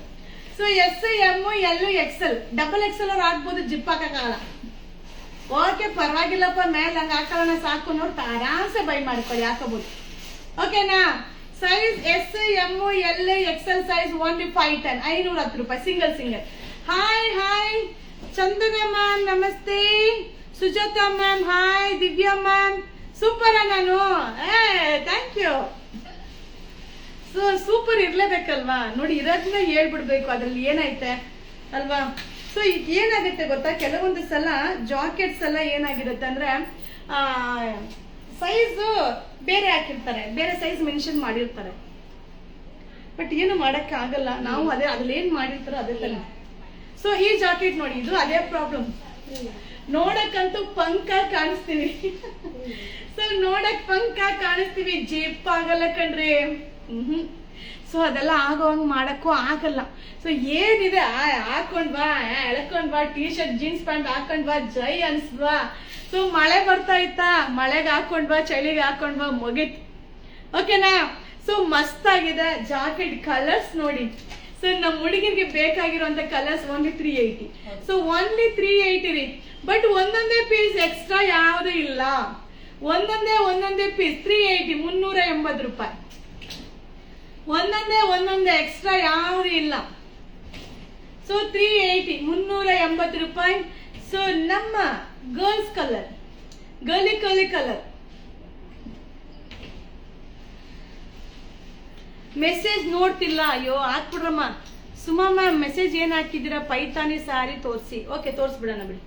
So S, M, L, XL. Double XL ಅವ್ರು ಹಾಕ್ಬೋದು, ಜಿಪ್ ಹಾಕಕ್ಕಾಗಲ್ಲ. ಓಕೆ, ಪರವಾಗಿಲ್ಲಪ್ಪ, ಮೇಲೆ ಹಂಗ ಹಾಕೋಣ ಸಾಕು ನೋಡಿ, ಆರಾಮ್ಸೆ ಬೈ ಮಾಡ್ಕೊಳ್ಳಿ, ಹಾಕೋಬಹುದು. ಓಕೆನಾ? Size S, M, L, XL size only 510, 510 ರೂಪಾಯಿ. ಸಿಂಗಲ್. ಹಾಯ್ ಚಂದನ ಮ್ಯಾಮ್, ನಮಸ್ತೆ. Sujatha ma'am, hi. Divya ma'am, super. ನಾನು ಥ್ಯಾಂಕ್ ಯು. ಸೊ ಸೂಪರ್ ಇರ್ಲೇಬೇಕಲ್ವಾ? ನೋಡಿ, ಇರೋದನ್ನ ಹೇಳ್ಬಿಡ್ಬೇಕು, ಅದ್ರಲ್ಲಿ ಏನೈತೆ ಅಲ್ವಾ? ಸೊ ಏನಾಗುತ್ತೆ ಗೊತ್ತಾ, ಕೆಲವೊಂದು ಸಲ ಜಾಕೆಟ್ಸ್ ಎಲ್ಲ ಏನಾಗಿರುತ್ತೆ ಅಂದ್ರೆ ಸೈಜ್ ಬೇರೆ ಹಾಕಿರ್ತಾರೆ, ಬೇರೆ ಸೈಜ್ ಮೆನ್ಷನ್ ಮಾಡಿರ್ತಾರೆ. ಬಟ್ ಏನು ಮಾಡಕ್ ಆಗಲ್ಲ, ನಾವು ಅದ್ರಲ್ಲಿ ಏನ್ ಮಾಡಿರ್ತಾರೋ ಅದೇ ತರ. ಸೊ ಈ ಜಾಕೆಟ್ ನೋಡಿ, ಇದು ಅದೇ ಪ್ರಾಬ್ಲಮ್. ನೋಡಕ್ಕಂತೂ ಪಂಕ ಕಾಣಿಸ್ತೀವಿ. ಸೊ ನೋಡಕ್ ಪಂಕ ಕಾಣಿಸ್ತೀವಿ, ಜಿಪ್ ಆಗಲ್ಲ ಕಣ್ರಿ. ಸೊ ಅದೆಲ್ಲ ಆಗೋಂಗ್ ಮಾಡಕ್ಕೂ ಆಗಲ್ಲ. ಸೊ ಏನಿದೆ ಹಾಕೊಂಡ್ವಾ, ಎಳ್ಕೊಂಡ್ವಾ, ಟೀ ಶರ್ಟ್ ಜೀನ್ಸ್ ಪ್ಯಾಂಟ್ ಹಾಕೊಂಡ್ವಾ, ಜೈ ಅನ್ಸ್ವಾ. ಸೊ ಮಳೆ ಬರ್ತಾ ಇತ್ತಾ, ಮಳೆಗೆ ಹಾಕೊಂಡ್ವಾ, ಚಳಿಗೆ ಹಾಕೊಂಡ್ವಾ, ಮುಗಿತ್. ಓಕೆನಾ? ಸೊ ಮಸ್ತ್ ಆಗಿದೆ ಜಾಕೆಟ್. ಕಲರ್ಸ್ ನೋಡಿ. ಸೊ ನಮ್ಮ ಹುಡುಗಿಗೆ ಬೇಕಾಗಿರುವಂತ ಕಲರ್ಸ್ ಓನ್ಲಿ 380. ಸೊ ಓನ್ಲಿ 380 ರೀ. ಬಟ್ ಒಂದೊಂದೇ ಪೀಸ್ ಎಕ್ಸ್ಟ್ರಾ ಯಾವುದು ಇಲ್ಲ. ಒಂದೊಂದೇ ಪೀಸ್ 380, 380 ರೂಪಾಯಿ. ಒಂದೊಂದೇ ಎಕ್ಸ್ಟ್ರಾ ಯಾವುದು ಇಲ್ಲ. ಸೊ 380, 380 ರೂಪಾಯಿ. ಸೊ ನಮ್ಮ girls colour, girly colour. Message ನೋಡ್ತಿಲ್ಲ, ಅಯ್ಯೋ ಹಾಕ್ಬಿಡ್ರಮ್ಮ. ಸುಮಾ ಮ್ಯಾಮ್ ಮೆಸೇಜ್ ಏನ್ ಹಾಕಿದ್ದೀರಾ? ಪೈತಾನಿ ಸಾರಿ ತೋರಿಸಿ. ಓಕೆ, ತೋರಿಸ್ಬಿಡೋಣ ಬಿಡಿ.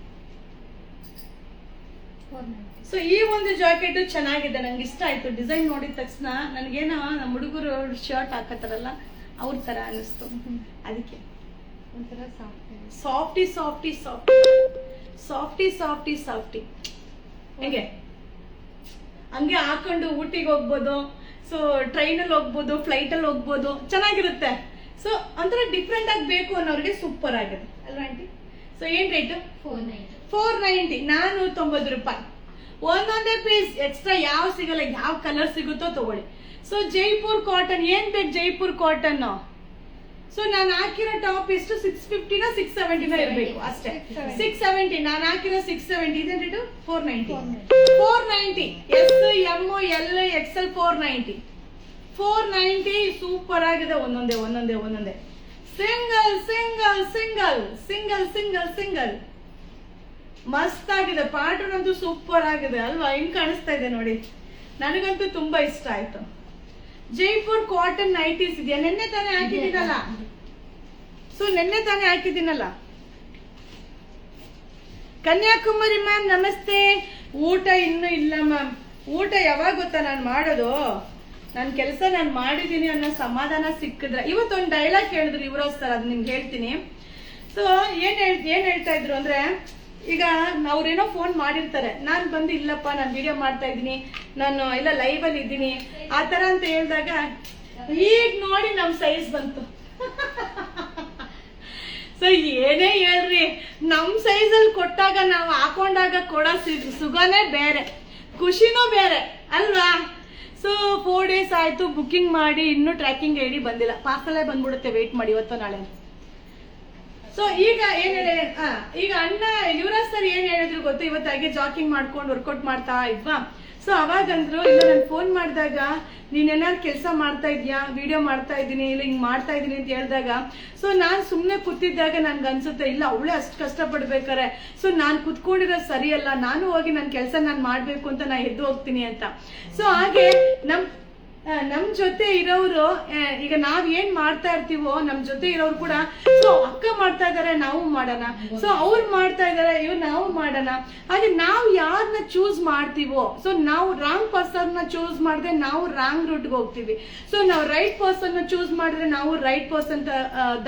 ಸೊ ಈ ಒಂದು ಜಾಕೆಟ್ ಚೆನ್ನಾಗಿದೆ, ನಂಗೆ ಇಷ್ಟ ಆಯ್ತು. ಡಿಸೈನ್ ನೋಡಿದ ತಕ್ಷಣ ನನ್ಗೇನೋ ನಮ್ಮ ಹುಡುಗರು ಶರ್ಟ್ ಹಾಕತ್ತಾರಲ್ಲ ಅವ್ರ ತರ ಅನಿಸ್ತು. ಅದಕ್ಕೆ ಒಂಥರ ಸಾಫ್ಟಿ ಹೇಗೆ ಹಂಗೆ ಹಾಕೊಂಡು ಊಟಿಗೆ ಹೋಗ್ಬೋದು. ಸೊ ಟ್ರೈನಲ್ಲಿ ಹೋಗ್ಬೋದು, ಫ್ಲೈಟಲ್ಲಿ ಹೋಗ್ಬೋದು, ಚೆನ್ನಾಗಿರುತ್ತೆ. ಸೊ ಒಂಥರ ಡಿಫ್ರೆಂಟ್ ಆಗಿ ಬೇಕು ಅನ್ನೋರಿಗೆ ಸೂಪರ್ ಆಗಿದೆ ಅಲ್ವಾ ಆಂಟಿ? ಸೊ ಏನ್ ರೇಟ್? 490, 490 ರೂಪಾಯಿ. ಒಂದೊಂದೇ ಪೀಸ್ ಎಕ್ಸ್ಟ್ರಾ ಯಾವ ಸಿಗಲ್ಲ, ಯಾವ ಕಲರ್ ಸಿಗುತ್ತೋ ತಗೊಳ್ಳಿ. ಸೊ ಜೈಪುರ್ ಕಾಟನ್, ಏನ್ ಬೇಕು ಜೈಪುರ್ ಕಾಟನ್? ಸೊ ನಾನು ಹಾಕಿರೋ ಟಾಪ್ ಎಷ್ಟು 650 670 ಇರಬೇಕು ಅಷ್ಟೇ. 670 ನಾನು ಹಾಕಿರೋ 670. ಇದೇನ್ rate? 490. S, M, L, XL 490. Super ಆಗಿದೆ. ಒಂದೊಂದೇ ಸಿಂಗಲ್ ಮಸ್ತ್ ಆಗಿದೆ. ಪ್ಯಾಟರ್ನ್ ಅಂತೂ ಸೂಪರ್ ಆಗಿದೆ ಅಲ್ವಾ? ಹಿಂಗ್ ಕಾಣಿಸ್ತಾ ಇದೆ ನೋಡಿ, ನನಗಂತೂ ತುಂಬಾ ಇಷ್ಟ ಆಯ್ತು. ಜೈಪುರ್ ಕಾಟನ್ ನೈಟೀಸ್ ಇದೆಯಾ? ನೆನ್ನೆ ತಾನೇ ಹಾಕಿದ್ದೀನಲ್ಲ. ಕನ್ಯಾಕುಮಾರಿ ಮ್ಯಾಮ್ ನಮಸ್ತೆ. ಊಟ ಇನ್ನೂ ಇಲ್ಲ ಮ್ಯಾಮ್. ಊಟ ಯಾವಾಗ ಗೊತ್ತಾ ನಾನು ಮಾಡೋದು? ನನ್ನ ಕೆಲಸ ನಾನು ಮಾಡಿದ್ದೀನಿ ಅನ್ನೋ ಸಮಾಧಾನ ಸಿಕ್ಕಿದ್ರೆ. ಇವತ್ತೊಂದು ಡೈಲಾಗ್ ಹೇಳಿದ್ರು ಇವರೋಸ್ತರ, ಅದು ನಿಮ್ಗೆ ಹೇಳ್ತೀನಿ. ಸೊ ಏನ್ ಹೇಳ್ತಾ ಇದ್ರು ಅಂದ್ರೆ, ಈಗ ಅವ್ರೇನೋ ಫೋನ್ ಮಾಡಿರ್ತಾರೆ, ನಾನು ಬಂದು ಇಲ್ಲಪ್ಪ ನಾನು ವಿಡಿಯೋ ಮಾಡ್ತಾ ಇದ್ದೀನಿ, ನಾನು ಎಲ್ಲ ಲೈವ್ ಅಲ್ಲಿ ಇದ್ದೀನಿ ಆ ತರ ಅಂತ ಹೇಳಿದಾಗ, ಈಗ ನೋಡಿ ನಮ್ ಸೈಜ್ ಬಂತು. ಸೊ ಏನೇ ಹೇಳ್ರಿ, ನಮ್ ಸೈಜ್ ಅಲ್ಲಿ ಕೊಟ್ಟಾಗ ನಾವು ಹಾಕೊಂಡಾಗ ಕೊಡೋ ಸುಖನೇ ಬೇರೆ, ಖುಷಿನೂ ಬೇರೆ ಅಲ್ವಾ? ಸೊ 4 days ಆಯ್ತು ಬುಕ್ಕಿಂಗ್ ಮಾಡಿ, ಇನ್ನೂ ಟ್ರ್ಯಾಕಿಂಗ್ ಐಡಿ ಬಂದಿಲ್ಲ. ಪಾರ್ಸಲೇ ಬಂದ್ಬಿಡುತ್ತೆ, ವೇಟ್ ಮಾಡಿ, ಇವತ್ತು ನಾಳೆ. ಸೊ ಈಗ ಏನ್ ಹೇಳಿ ಈಗ ಅಣ್ಣ ಯುವರಾಜ್ ಸರ್ ಏನ್ ಹೇಳಿದ್ರು ಗೊತ್ತು, ಇವತ್ತು ಹಾಗೆ ಜಾಕಿಂಗ್ ಮಾಡ್ಕೊಂಡು ವರ್ಕೌಟ್ ಮಾಡ್ತಾ ಇದ್ವಾ. ಸೊ ಅವಾಗಂದ್ರು ಇಲ್ಲ, ನಾನು ಫೋನ್ ಮಾಡಿದಾಗ ನೀನೇನಾದ್ರು ಕೆಲಸ ಮಾಡ್ತಾ ಇದ್ಯಾ, ವಿಡಿಯೋ ಮಾಡ್ತಾ ಇದ್ದೀನಿ, ಇಲ್ಲ ಹಿಂಗ್ ಮಾಡ್ತಾ ಇದೀನಿ ಅಂತ ಹೇಳಿದಾಗ, ಸೊ ನಾನ್ ಸುಮ್ನೆ ಕೂತಿದ್ದಾಗ ನನ್ಗೆ ಅನ್ಸುತ್ತೆ ಇಲ್ಲ ಅವಳೇ ಅಷ್ಟು ಕಷ್ಟಪಡ್ಬೇಕಾರೆ ಸೊ ನಾನ್ ಕುತ್ಕೊಂಡಿರೋದು ಸರಿಯಲ್ಲ, ನಾನು ಹೋಗಿ ನನ್ನ ಕೆಲಸ ನಾನು ಮಾಡ್ಬೇಕು ಅಂತ ನಾ ಎದ್ದು ಹೋಗ್ತೀನಿ ಅಂತ. ಸೊ ಹಾಗೆ ನಮ್ ಜೊತೆ ಇರೋರು ಈಗ ನಾವ್ ಏನ್ ಮಾಡ್ತಾ ಇರ್ತೀವೋ ನಮ್ ಜೊತೆ ಇರೋರು ಕೂಡ ಸೊ ಅಕ್ಕ ಮಾಡ್ತಾ ಇದಾರೆ ನಾವು ಮಾಡೋಣ, ಸೊ ಅವ್ರು ಮಾಡ್ತಾ ಇದಾರೆ ಇವ್ ನಾವು ಮಾಡೋಣ. ಹಾಗೆ ನಾವು ಯಾರನ್ನ ಚೂಸ್ ಮಾಡ್ತೀವೋ, ಸೊ ನಾವು ರಾಂಗ್ ಪರ್ಸನ್ ನ ಚೂಸ್ ಮಾಡಿದ್ರೆ ನಾವು ರಾಂಗ್ ರೂಟ್ಗೆ ಹೋಗ್ತೀವಿ. ಸೊ ನಾವು ರೈಟ್ ಪರ್ಸನ್ ನ ಚೂಸ್ ಮಾಡಿದ್ರೆ ನಾವು ರೈಟ್ ಪರ್ಸನ್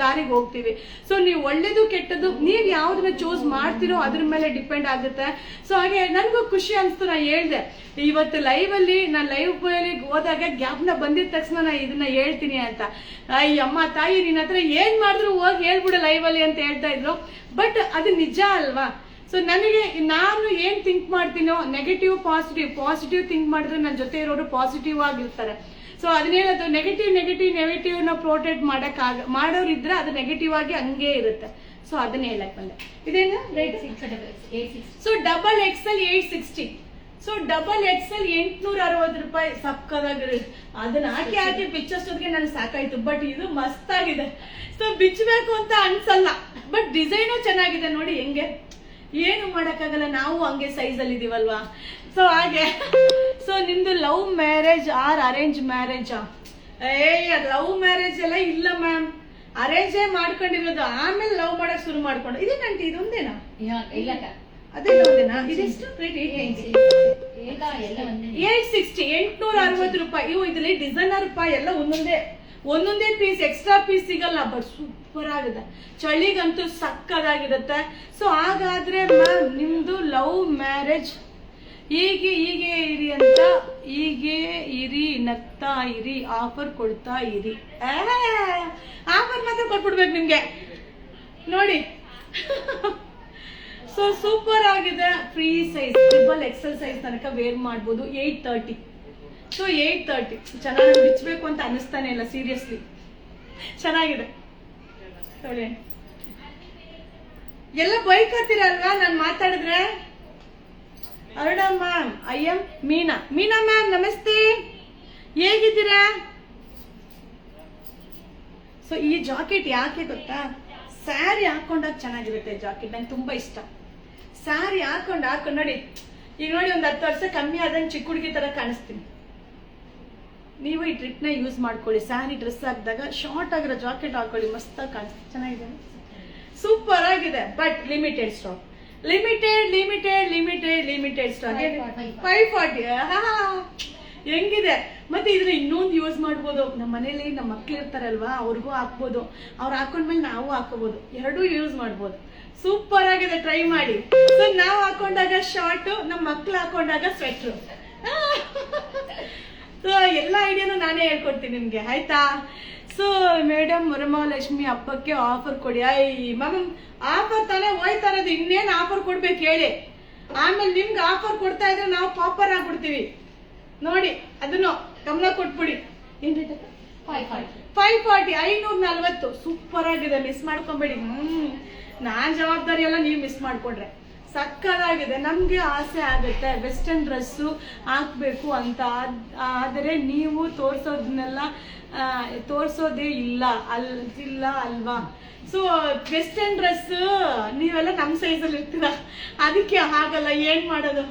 ದಾರಿಗೆ ಹೋಗ್ತೀವಿ. ಸೊ ನೀವು ಒಳ್ಳೇದು ಕೆಟ್ಟದ್ದು ನೀವ್ ಯಾವ್ದನ್ನ ಚೂಸ್ ಮಾಡ್ತೀರೋ ಅದ್ರ ಮೇಲೆ ಡಿಪೆಂಡ್ ಆಗುತ್ತೆ. ಸೊ ಹಾಗೆ ನನ್ಗೂ ಖುಷಿ ಅನ್ಸ್ತು, ನಾ ಹೇಳ್ದೆ ಇವತ್ತು ಲೈವ್ ಅಲ್ಲಿ ನಾನು ಲೈವ್ ಹೋದಾಗ ಗ್ಯಾಪ್ನ ಬಂದಿದ ತಕ್ಷಣ ನಾ ಇದನ್ನ ಹೇಳ್ತೀನಿ ಅಂತ. ಅಮ್ಮ ತಾಯಿ ನಿನ್ನ ಹತ್ರ ಏನ್ ಮಾಡಿದ್ರು ಹೋಗಿ ಹೇಳ್ಬಿಡು ಲೈವ್ ಅಲ್ಲಿ ಅಂತ ಹೇಳ್ತಾ ಇದ್ರು. ಬಟ್ ಅದು ನಿಜ ಅಲ್ವಾ? ಸೊ ನನಗೆ ನಾನು ಏನ್ ಥಿಂಕ್ ಮಾಡ್ತೀನೋ ನೆಗೆಟಿವ್ ಪಾಸಿಟಿವ್ ಥಿಂಕ್ ಮಾಡಿದ್ರೆ ನನ್ನ ಜೊತೆ ಇರೋರು ಪಾಸಿಟಿವ್ ಆಗಿರ್ತಾರೆ. ಸೊ ಅದನ್ನ ಹೇಳೋದು ನೆಗೆಟಿವ್ ನ ಪ್ರೊಟೆಕ್ಟ್ ಮಾಡೋರು ಇದ್ರೆ ಅದು ನೆಗೆಟಿವ್ ಆಗಿ ಹಂಗೆ ಇರುತ್ತೆ. ಸೊ ಅದನ್ನ ಹೇಳಕ್ ಬಂದೆ. ಇದೇನು ಸೊ XXL 860. ಸೊ XXL 860 ರೂಪಾಯಿ ಸಕ್ಕದಾಗಿರಿ. ಅದನ್ನ ಹಾಕಿ ಬಿಚ್ಚೋಷ್ಟೊತ್ತಿಗೆ ನನಗೆ ಸಾಕಾಯ್ತು. ಬಟ್ ಇದು ಮಸ್ತ್ ಆಗಿದೆ. ಸೊ ಬಿಚ್ಚಬೇಕು ಅಂತ ಅನ್ಸಲ್ಲ, ಬಟ್ ಡಿಸೈನು ಚೆನ್ನಾಗಿದೆ ನೋಡಿ ಹೆಂಗೆ. ಏನು ಮಾಡಕ್ಕಾಗಲ್ಲ, ನಾವು ಹಂಗೆ ಸೈಜ್ ಅಲ್ಲಿ ಇದೀವಲ್ವಾ. ಸೊ ಹಾಗೆ ಸೊ ನಿಮ್ದು ಲವ್ ಮ್ಯಾರೇಜ್ ಆರ್ ಅರೇಂಜ್ ಮ್ಯಾರೇಜಾ? ಲವ್ ಮ್ಯಾರೇಜ್ ಎಲ್ಲ ಇಲ್ಲ ಮ್ಯಾಮ್, ಅರೇಂಜೇ ಮಾಡ್ಕೊಂಡಿರೋದು, ಆಮೇಲೆ ಲವ್ ಮಾಡಕ್ ಶುರು ಮಾಡ್ಕೊಂಡು. ಇದೇನಂಟಿ ಇದೊಂದೇನಾ? ಅದೇ ಒಂದೇನಾ? ಇದೆಷ್ಟು ರೇಟ್? 860 860 ರೂಪಾಯಿ. ಇವು ಇದ್ರಲ್ಲಿ ಡಿಸೈನರ್ ರೂಪಾಯಿ ಎಲ್ಲ ಒಂದೊಂದೇ ಪೀಸ್, ಎಕ್ಸ್ಟ್ರಾ ಪೀಸ್ ಸಿಗಲ್ಲ. ಬಟ್ ಸೂಪರ್ ಆಗಿದೆ, ಚಳಿಗಂತೂ ಸಕ್ಕದಾಗಿರುತ್ತೆ. ಸೊ ಹಾಗಾದ್ರೆ ಮ್ಯಾಮ್ ನಿಮ್ದು ಲವ್ ಮ್ಯಾರೇಜ್ ಹೀಗೆ ಇರಿ ಅಂತ, ಹೀಗೆ ಇರಿ, ನಗ್ತಾ ಇರಿ, ಆಫರ್ ಕೊಡ್ತಾ ಇರಿ. ಆಫರ್ ಮಾತ್ರ ಕೊಟ್ಬಿಡ್ಬೇಕು ನಿಮ್ಗೆ ನೋಡಿ. ಸೊ ಸೂಪರ್ ಆಗಿದೆ. ಫ್ರೀ ಸೈಜ್ XXL ಸೈಜ್ ತನಕ ವೇರ್ ಮಾಡ್ಬೋದು. 830. ಸೊ 830 ಚೆನ್ನಾಗಿ ಬಿಚ್ಚಬೇಕು ಅಂತ ಅನಿಸ್ತಾನೆ ಇಲ್ಲ, ಸೀರಿಯಸ್ಲಿ ಚೆನ್ನಾಗಿದೆ ನೋಡಿ. ಎಲ್ಲ ಬೈಕತ್ತೀರಲ್ವಾ ನಾನು ಮಾತಾಡಿದ್ರೆ? Aruna ma'am, I am Meena ma'am ನಮಸ್ತೆ, ಹೇಗಿದ್ದೀರಾ? ಸೊ ಈ ಜಾಕೆಟ್ ಯಾಕೆ ಗೊತ್ತಾ, ಸ್ಯಾರಿ ಹಾಕೊಂಡಾಗ ಚೆನ್ನಾಗಿರುತ್ತೆ ಜಾಕೆಟ್, ನಂಗೆ ತುಂಬಾ ಇಷ್ಟ. ಸ್ಯಾರಿ ಹಾಕೊಂಡು ನೋಡಿ, ಈಗ ನೋಡಿ ಒಂದು 10 ವರ್ಷ ಕಮ್ಮಿ ಆದಂಗೆ ಚಿಕ್ಕ ಹುಡುಗಿ ತರ ಕಾಣಿಸ್ತೀನಿ. ನೀವು ಈ ಟ್ರಿಕ್ ನ ಯೂಸ್ ಮಾಡ್ಕೊಳ್ಳಿ. ಸ್ಯಾರಿ ಡ್ರೆಸ್ ಹಾಕಿದಾಗ ಶಾರ್ಟ್ ಆಗಿರೋ ಜಾಕೆಟ್ ಹಾಕೊಳ್ಳಿ, ಮಸ್ತಾಗಿ ಕಾಣಿಸ್ತೀನಿ, ಚೆನ್ನಾಗಿದೆ, ಸೂಪರ್ ಆಗಿದೆ. But limited stock, limited stock. 540 ಹೆಂಗಿದೆ ಮತ್ತೆ. ಇದ್ರ ಇನ್ನೊಂದು ಯೂಸ್ ಮಾಡ್ಬೋದು. ನಮ್ಮ ಮನೇಲಿ ನಮ್ಮ ಮಕ್ಳು ಇರ್ತಾರಲ್ವಾ, ಅವ್ರಿಗೂ ಹಾಕ್ಬೋದು, ಅವ್ರು ಹಾಕೊಂಡ್ಮೇಲೆ ನಾವು ಹಾಕೋಬಹುದು, ಎರಡೂ ಯೂಸ್ ಮಾಡ್ಬೋದು. ಸೂಪರ್ ಆಗಿದೆ, ಟ್ರೈ ಮಾಡಿ. ಸೊ ನಾವು ಹಾಕೊಂಡಾಗ ಶಾರ್ಟ್, ನಮ್ಮ ಮಕ್ಳು ಹಾಕೊಂಡಾಗ ಸ್ವೆಟ್ರು. ಸೊ ಎಲ್ಲ ಐಡಿಯಾನು ನಾನೇ ಹೇಳ್ಕೊಡ್ತೀನಿ ನಿಮ್ಗೆ, ಆಯ್ತಾ? ಸೊ ಮೇಡಮ್ ವರಮಹಾಲಕ್ಷ್ಮಿ ಹಬ್ಬಕ್ಕೆ ಆಫರ್ ಕೊಡಿ. ಮ್ಯಾಮ್ ಆಫರ್ ತಾನೇ ಹೋಯ್ತಾ ಇರೋದು, ಇನ್ನೇನು ಆಫರ್ ಕೊಡ್ಬೇಕು ಹೇಳಿ? ಆಮೇಲೆ ನಿಮ್ಗೆ ಆಫರ್ ಕೊಡ್ತಾ ಇದ್ರೆ ನಾವು ಪಾಪರ್ ಆಗ್ಬಿಡ್ತೀವಿ ನೋಡಿ, ಅದನ್ನು ಗಮನ ಕೊಟ್ಬಿಡಿ. ಏನ್ ರೇಟ್? 540 540. ಸೂಪರ್ ಆಗಿದೆ, ಮಿಸ್ ಮಾಡ್ಕೊಂಬೇಡಿ. ನಾನ್ ಜವಾಬ್ದಾರಿ ಎಲ್ಲ ನೀವು ಮಿಸ್ ಮಾಡ್ಕೊಂಡ್ರೆ. ಸಕ್ಕದಾಗಿದೆ. ನಮ್ಗೆ ಆಸೆ ಆಗುತ್ತೆ ವೆಸ್ಟರ್ನ್ ಡ್ರೆಸ್ಸು ಹಾಕ್ಬೇಕು ಅಂತ, ಆದರೆ ನೀವು ತೋರ್ಸೋದೇ ಇಲ್ಲ ಅಲ್ವಾ? ಸೊ ವೆಸ್ಟರ್ನ್ ಡ್ರೆಸ್ ನೀವೆಲ್ಲ ನಮ್ಮ ಸೈಜಲ್ಲಿ ಇರ್ತೀರಾ, ಅದಕ್ಕೆ ಆಗಲ್ಲ, ಏನ್ ಮಾಡೋದು?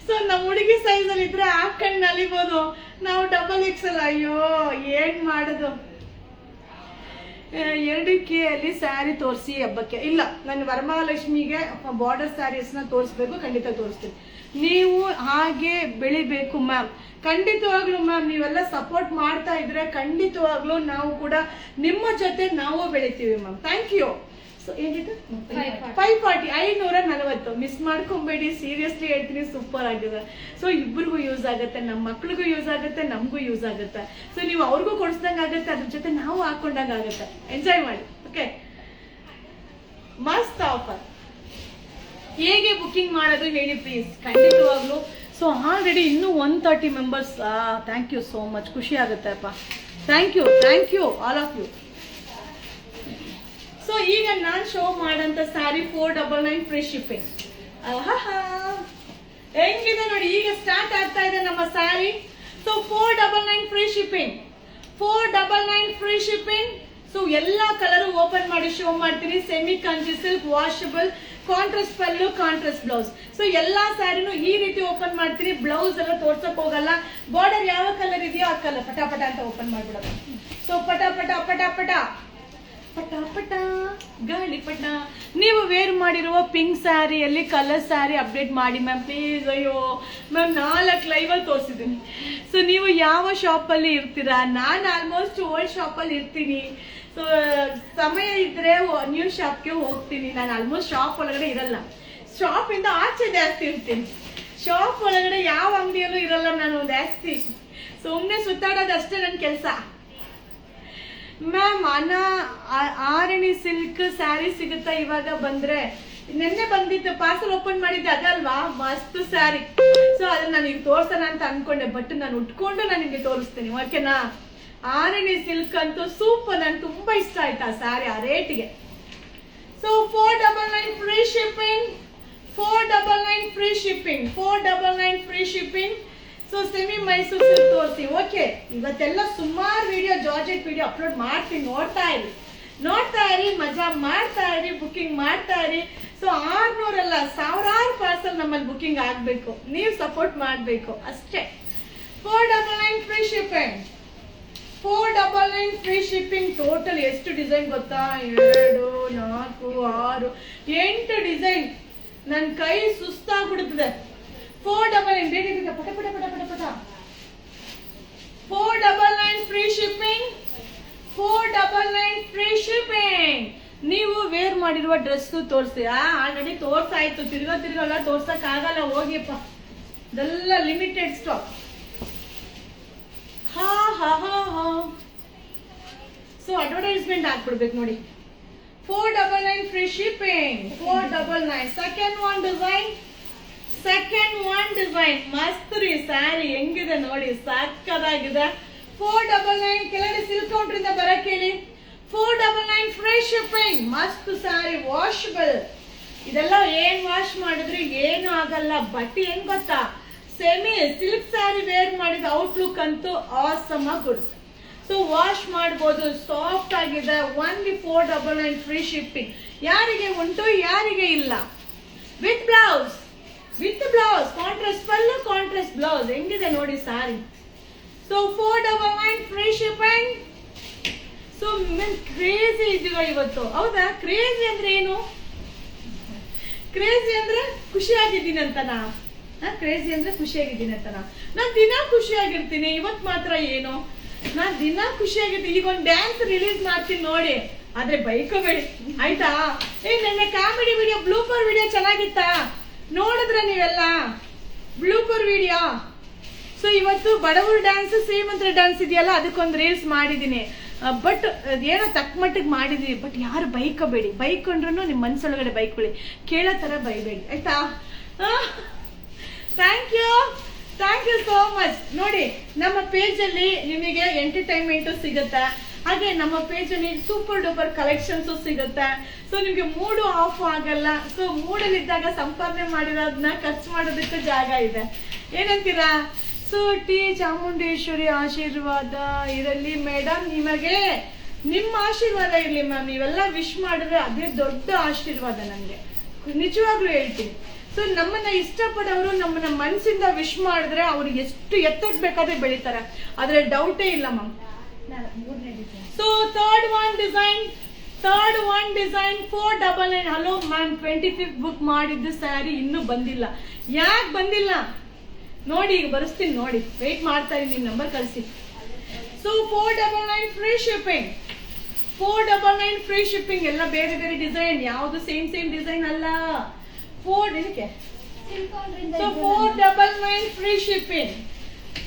ಸೊ ನಮ್ಮ ಹುಡುಗಿ ಸೈಜ್ ಅಲ್ಲಿ ಇದ್ರೆ ಹಾಕೊಂಡು ನಲಿಬೋದು, ನಾವು XXL. ಅಯ್ಯೋ ಏನ್ ಮಾಡೋದು? 2K ಅಲ್ಲಿ ಸ್ಯಾರಿ ತೋರಿಸಿ ಹಬ್ಬಕ್ಕೆ. ಇಲ್ಲ, ನಾನು ವರಮಹಾಲಕ್ಷ್ಮಿಗೆ ಬಾರ್ಡರ್ ಸ್ಯಾರೀಸ್ ನ ತೋರಿಸ್ಬೇಕು, ಖಂಡಿತ ತೋರಿಸ್ತೀನಿ. ನೀವು ಹಾಗೆ ಬೆಳಿಬೇಕು ಮ್ಯಾಮ್, ಖಂಡಿತವಾಗ್ಲೂ ಮ್ಯಾಮ್. ನೀವೆಲ್ಲ ಸಪೋರ್ಟ್ ಮಾಡ್ತಾ ಇದ್ರೆ ಖಂಡಿತವಾಗ್ಲೂ ನಾವು ಕೂಡ ನಿಮ್ಮ ಜೊತೆ ನಾವು ಬೆಳಿತೀವಿ ಮ್ಯಾಮ್. Thank you. ಸೊ ಏನಿದೆ? 540 540. ಮಿಸ್ ಮಾಡ್ಕೊಂಬೇಡಿ, ಸೀರಿಯಸ್ಲಿ ಹೇಳ್ತೀನಿ, ಸೂಪರ್ ಆಗಿದೆ. ಸೊ ಇಬ್ಬರಿಗೂ ಯೂಸ್ ಆಗುತ್ತೆ, ನಮ್ಮ ಮಕ್ಳಿಗೂ ಯೂಸ್ ಆಗುತ್ತೆ, ನಮಗೂ ಯೂಸ್ ಆಗುತ್ತೆ. ಸೊ ನೀವು ಅವ್ರಿಗೂ ಕೊಡಿಸ್ದಂಗೆ ಆಗುತ್ತೆ, ಅದ್ರ ಜೊತೆ ನಾವು ಹಾಕೊಂಡಂಗೆ ಆಗುತ್ತೆ. ಎಂಜಾಯ್ ಮಾಡಿ. ಓಕೆ, ಮಸ್ತ್ ಆಫರ್. ಹೇಗೆ ಬುಕಿಂಗ್ ಮಾಡೋದು ಹೇಳಿ ಪ್ಲೀಸ್, ಖಂಡಿತವಾಗ್ಲು. ಸೊ ಆಲ್ರೆಡಿ ಇನ್ನೂ 130 members. Thank you so much, ಖುಷಿ ಆಗುತ್ತೆ ಅಪ್ಪ. Thank you all of you. So so ಈಗ ನಾನ್ ಶೋ ಮಾಡಂತ ಸ್ಯಾರಿ 499 ಫ್ರೀ ಶಿಪ್ಪಿಂಗ್. ಹೆಂಗಿದೆ ನೋಡಿ, ಈಗ ಸ್ಟಾರ್ಟ್ ಆಗ್ತಾ ಇದೆ ನಮ್ಮ sari. So 499 free shipping, 499 free shipping. So ಎಲ್ಲಾ ಕಲರ್ ಓಪನ್ ಮಾಡಿ ಶೋ ಮಾಡ್ತೀನಿ. Semi Kanchi silk, washable, contrast pallu, contrast blouse. So ಎಲ್ಲಾ ಸ್ಯಾರಿನೂ ಈ ರೀತಿ ಓಪನ್ ಮಾಡ್ತೀನಿ. ಬ್ಲೌಸ್ ಎಲ್ಲ ತೋರ್ಸಕ್ ಹೋಗಲ್ಲ. ಬಾರ್ಡರ್ ಯಾವ ಕಲರ್ ಇದೆಯೋ ಆ ಕಲರ್ ಪಟ ಪಟ ಅಂತ ಓಪನ್ ಮಾಡ್ಬಿಡೋದು. ಸೊ ಪಟ ಪಟ ಪಟ ಪಟ ಪಟ ಪಟ ಗಾಳಿಪಟ. ನೀವು ವೇರ್ ಮಾಡಿರುವ ಪಿಂಕ್ ಸ್ಯಾರಿಯಲ್ಲಿ ಕಲರ್ ಸ್ಯಾರಿ ಅಪ್ಡೇಟ್ ಮಾಡಿ ಮ್ಯಾಮ್ ಪ್ಲೀಸ್. ಅಯ್ಯೋ ಮ್ಯಾಮ್ 4 ಲೈವಲ್ಲಿ ತೋರಿಸಿದ್ದೀನಿ. ಸೊ ನೀವು ಯಾವ ಶಾಪಲ್ಲಿ ಇರ್ತೀರಾ? ನಾನು ಆಲ್ಮೋಸ್ಟ್ ಓಲ್ಡ್ ಶಾಪಲ್ಲಿ ಇರ್ತೀನಿ. ಸೊ ಸಮಯ ಇದ್ರೆ ನ್ಯೂ ಶಾಪ್ಗೆ ಹೋಗ್ತೀನಿ. ನಾನು ಆಲ್ಮೋಸ್ಟ್ ಶಾಪ್ ಒಳಗಡೆ ಇರಲ್ಲ, ಶಾಪ್ ಇಂದ ಆಚೆ ಜಾಸ್ತಿ ಇರ್ತೀನಿ. ಶಾಪ್ ಒಳಗಡೆ ಯಾವ ಅಂಗಡಿಯಲ್ಲೂ ಇರಲ್ಲ ನಾನು ಜಾಸ್ತಿ. ಸುಮ್ಮನೆ ಸುತ್ತಾಡೋದಷ್ಟೇ ನನ್ನ ಕೆಲಸ. ಮ್ಯಾಮ್ ಆರಣಿ ಸಿಲ್ಕ್ ಸ್ಯಾರಿ ಸಿಗುತ್ತಾ ಇವಾಗ ಬಂದ್ರೆ? ನಿನ್ನೆ ಬಂದಿತ್ತು, ಪಾರ್ಸಲ್ ಓಪನ್ ಮಾಡಿದ್ದೆ, ಅದಲ್ವಾ? ಮಸ್ತ್ ಸ್ಯಾರಿ. ಸೊ ಅದನ್ನ ನಾನು ಈಗ ತೋರ್ಸೋಣ ಅಂತ ಅನ್ಕೊಂಡೆ, ಬಟ್ ನಾನು ಉಟ್ಕೊಂಡು ನಾನು ನಿಮ್ಗೆ ತೋರಿಸ್ತೀನಿ, ಓಕೆನಾ? ಆರಣಿ ಸಿಲ್ಕ್ ಅಂತೂ ಸೂಪರ್, ನನ್ಗೆ ತುಂಬಾ ಇಷ್ಟ ಆಯ್ತಾ ಸ್ಯಾರಿ ಆ ರೇಟಿಗೆ. So 499 free shipping, 499 free shipping, 499 free shipping. So semi Mysuru silk ತೋರಿಸಿ. ಓಕೆ, ಇವತ್ತೆಲ್ಲ ಸುಮಾರು ವಿಡಿಯೋ, ಜಾರ್ಜೆಟ್ ವಿಡಿಯೋ ಅಪ್ಲೋಡ್ ಮಾಡ್ತೀನಿ. ನೋಡ್ತಾ ಇರಿ, ಮಜಾ ಮಾಡ್ತಾ ಇರಿ, ಬುಕಿಂಗ್ ಮಾಡ್ತಾ ಇರಿ. ಸೊ 600 ಅಲ್ಲ, ಸಾವಿರಾರು ಪಾರ್ಸಲ್ ನಮ್ಮಲ್ಲಿ ಬುಕಿಂಗ್ ಆಗ್ಬೇಕು. ನೀವು ಸಪೋರ್ಟ್ ಮಾಡ್ಬೇಕು ಅಷ್ಟೇ. 499 free shipping, 499 free shipping. Total ಎಷ್ಟು ಡಿಸೈನ್ ಗೊತ್ತಾ? 2, 4, 6, 8 ಡಿಸೈನ್. ನನ್ನ ಕೈ ಸುಸ್ತಾಗ್ಬಿಡುತ್ತದೆ. 499 ಬೇಗ ಪಟ ಪಟ ಪಟ ಪಟ ಪಟ. 499 ಫ್ರೀ ಶಿಪ್ಪಿಂಗ್, 499 ಫ್ರೀ ಶಿಪ್ಪಿಂಗ್. ನೀವು ವೇರ್ ಮಾಡಿರುವ ಡ್ರೆಸ್ ತೋರಿಸಿ. ಆಲ್ರೆಡಿ ತೋರ್ಸಾಯ್ತು, ತಿರ್ಗಲ್ಲ ತೋರ್ಸಕ್ ಆಗಲ್ಲ, ಹೋಗಿಪ್ಪ. ಇದೆಲ್ಲ ಲಿಮಿಟೆಡ್ ಸ್ಟಾಕ್. ಹಾ ಹಾ ಹಾ ಹಾ. ಸೊ ಅಡ್ವರ್ಟೈಸ್ಮೆಂಟ್ ಹಾಕ್ಬಿಡ್ಬೇಕು ನೋಡಿ. 499 free shipping, 499. Second one design ಮಸ್ತ್ ರೀ. ಸ್ಯಾರಿ ಹೆಂಗಿದೆ ನೋಡಿ, ಸಕ್ಕದಾಗಿದೆ. 499. ಕೆಳಗಡೆ ಸಿಲ್ಕ್ ಕೌಂಟರ್ ಇಂದ ಬರಕ್ ಹೇಳಿ. 499 ಫ್ರೀ ಶಿಪ್ಪಿಂಗ್. ಮಸ್ತ್ ಸ್ಯಾರಿ, ವಾಷಬಲ್. ಇದೆಲ್ಲ ಏನ್ ವಾಶ್ ಮಾಡಿದ್ರೆ ಏನು ಆಗಲ್ಲ. ಬಟ್ಟೆ ಹೆಂಗ್ ಗೊತ್ತಾ? ಸೆಮಿ ಸಿಲ್ಕ್ ಸ್ಯಾರಿ ವೇರ್ ಮಾಡಿದ ಔಟ್ಲುಕ್ ಅಂತೂ ಆಸಮ್ ಆಗಿ ಕೊಡುತ್ತೆ. ಸೊ ವಾಶ್ ಮಾಡ್ಬೋದು, ಸಾಫ್ಟ್ ಆಗಿದೆ. Only 499 free shipping. ಯಾರಿಗೆ ಉಂಟು, ಯಾರಿಗೆ ಇಲ್ಲ. With blouse, contrast pallu, contrast blouse. ಹೆಂಗಿದೆ ನೋಡಿ sari. So 499 free shipping. So crazy ಇದೀವ ಇವತ್ತು, ಹೌದಾ? ಕ್ರೇಜಿ ಅಂದ್ರೆ ಏನು? ಕ್ರೇಜಿ ಅಂದ್ರೆ ಖುಷಿಯಾಗಿದ್ದೀನಿ ಅಂತನಾ? ಕ್ರೇಜಿ ಅಂದ್ರೆ ಖುಷಿಯಾಗಿದ್ದೀನಿ ಅಂತನಾ? ನಾನು ದಿನ ಖುಷಿಯಾಗಿರ್ತೀನಿ, ಇವತ್ ಮಾತ್ರ ಏನು? ನಾನ್ ದಿನ ಖುಷಿಯಾಗಿರ್ತೀನಿ. ಈಗ ಒಂದು ಡ್ಯಾನ್ಸ್ ರಿಲೀಸ್ ಮಾಡ್ತೀನಿ ನೋಡಿ, ಆದ್ರೆ ಬೈಕೋಬೇಡಿ ಆಯ್ತಾ? ನೆನ್ನೆ ಕಾಮಿಡಿ ವಿಡಿಯೋ, ಬ್ಲೂಪರ್ ವಿಡಿಯೋ ಚೆನ್ನಾಗಿತ್ತಾ? ನೋಡಿದ್ರ ನೀವೆಲ್ಲ ಬ್ಲೂಪರ್ ವಿಡಿಯೋ? ಸೊ ಇವತ್ತು ಬಡವರ ಡ್ಯಾನ್ಸ್, ಶ್ರೀಮಂತರ ಡ್ಯಾನ್ಸ್ ಇದೆಯಲ್ಲ, ಅದಕ್ಕೊಂದು ರೀಲ್ಸ್ ಮಾಡಿದೀನಿ. ಬಟ್ ಏನೋ ತಕ್ಕ ಮಟ್ಟಿಗೆ ಮಾಡಿದೀನಿ. ಬಟ್ ಯಾರು ಬೈಕೋಬೇಡಿ, ಬೈಕೊಂಡ್ರು ನಿಮ್ ಮನ್ಸೊಳಗಡೆ ಬೈಕೊಳ್ಳಿ, ಕೇಳೋ ತರ ಬೈಬೇಡಿ ಆಯ್ತಾ? Thank you so much. ನೋಡಿ, ನಮ್ಮ ಪೇಜ್ ಅಲ್ಲಿ ನಿಮಗೆ ಎಂಟರ್ಟೈನ್ಮೆಂಟ್ ಸಿಗುತ್ತೆ, ಹಾಗೆ ನಮ್ಮ ಪೇಜ್ ಅಲ್ಲಿ ಸೂಪರ್ ಡೂಪರ್ ಕಲೆಕ್ಷನ್ಸ್ ಸಿಗುತ್ತೆ. ಸೊ ನಿಮ್ಗೆ ಮೂಡು ಆಫ್ ಆಗಲ್ಲ. ಸೊ ಮೂಡಲ್ಲಿ ಇದ್ದಾಗ ಸಂಪಾದನೆ ಮಾಡಿರೋದನ್ನ ಖರ್ಚು ಮಾಡೋದಕ್ಕೆ ಜಾಗ ಇದೆ. ಏನಂತೀರಾ? ಸೊ ಚಾಮುಂಡೇಶ್ವರಿ ಆಶೀರ್ವಾದ ಇರಲಿ ಮೇಡಮ್, ನಿಮಗೆ ನಿಮ್ಮ ಆಶೀರ್ವಾದ ಇರ್ಲಿ ಮ್ಯಾಮ್. ನೀವೆಲ್ಲ ವಿಶ್ ಮಾಡಿದ್ರೆ ಅದೇ ದೊಡ್ಡ ಆಶೀರ್ವಾದ ನನಗೆ, ನಿಜವಾಗ್ಲೂ ಹೇಳ್ತೀನಿ. ಸೊ ನಮ್ಮನ್ನ ಇಷ್ಟಪಡೋರು ನಮ್ಮನ್ನ ಮನಸ್ಸಿಂದ ವಿಶ್ ಮಾಡಿದ್ರೆ ಅವ್ರು ಎಷ್ಟು ಎತ್ತಕ್ಕೆ ಬೇಕಾದ್ರೆ ಬೆಳಿತಾರೆ, ಆದ್ರೆ ಡೌಟೇ ಇಲ್ಲ ma'am. So third one design 499. Hello ma'am, 25th book ಮಾಡಿದ್ದು ಸ್ಯಾರಿ ಇನ್ನೂ ಬಂದಿಲ್ಲ. ಯಾಕೆ ಬಂದಿಲ್ಲ ನೋಡಿ, ಈಗ ಬರೆಸ್ತೀನಿ ನೋಡಿ, ವೆಯ್ಟ್ ಮಾಡ್ತಾ ಇದ್ದೀನಿ, ನಿಮ್ ನಂಬರ್ ಕಳಿಸಿ. So 499 free shipping, 499 free shipping. ಎಲ್ಲ ಬೇರೆ ಬೇರೆ ಡಿಸೈನ್, ಯಾವುದು ಸೇಮ್ ಡಿಸೈನ್ ಅಲ್ಲ. 499 free shipping,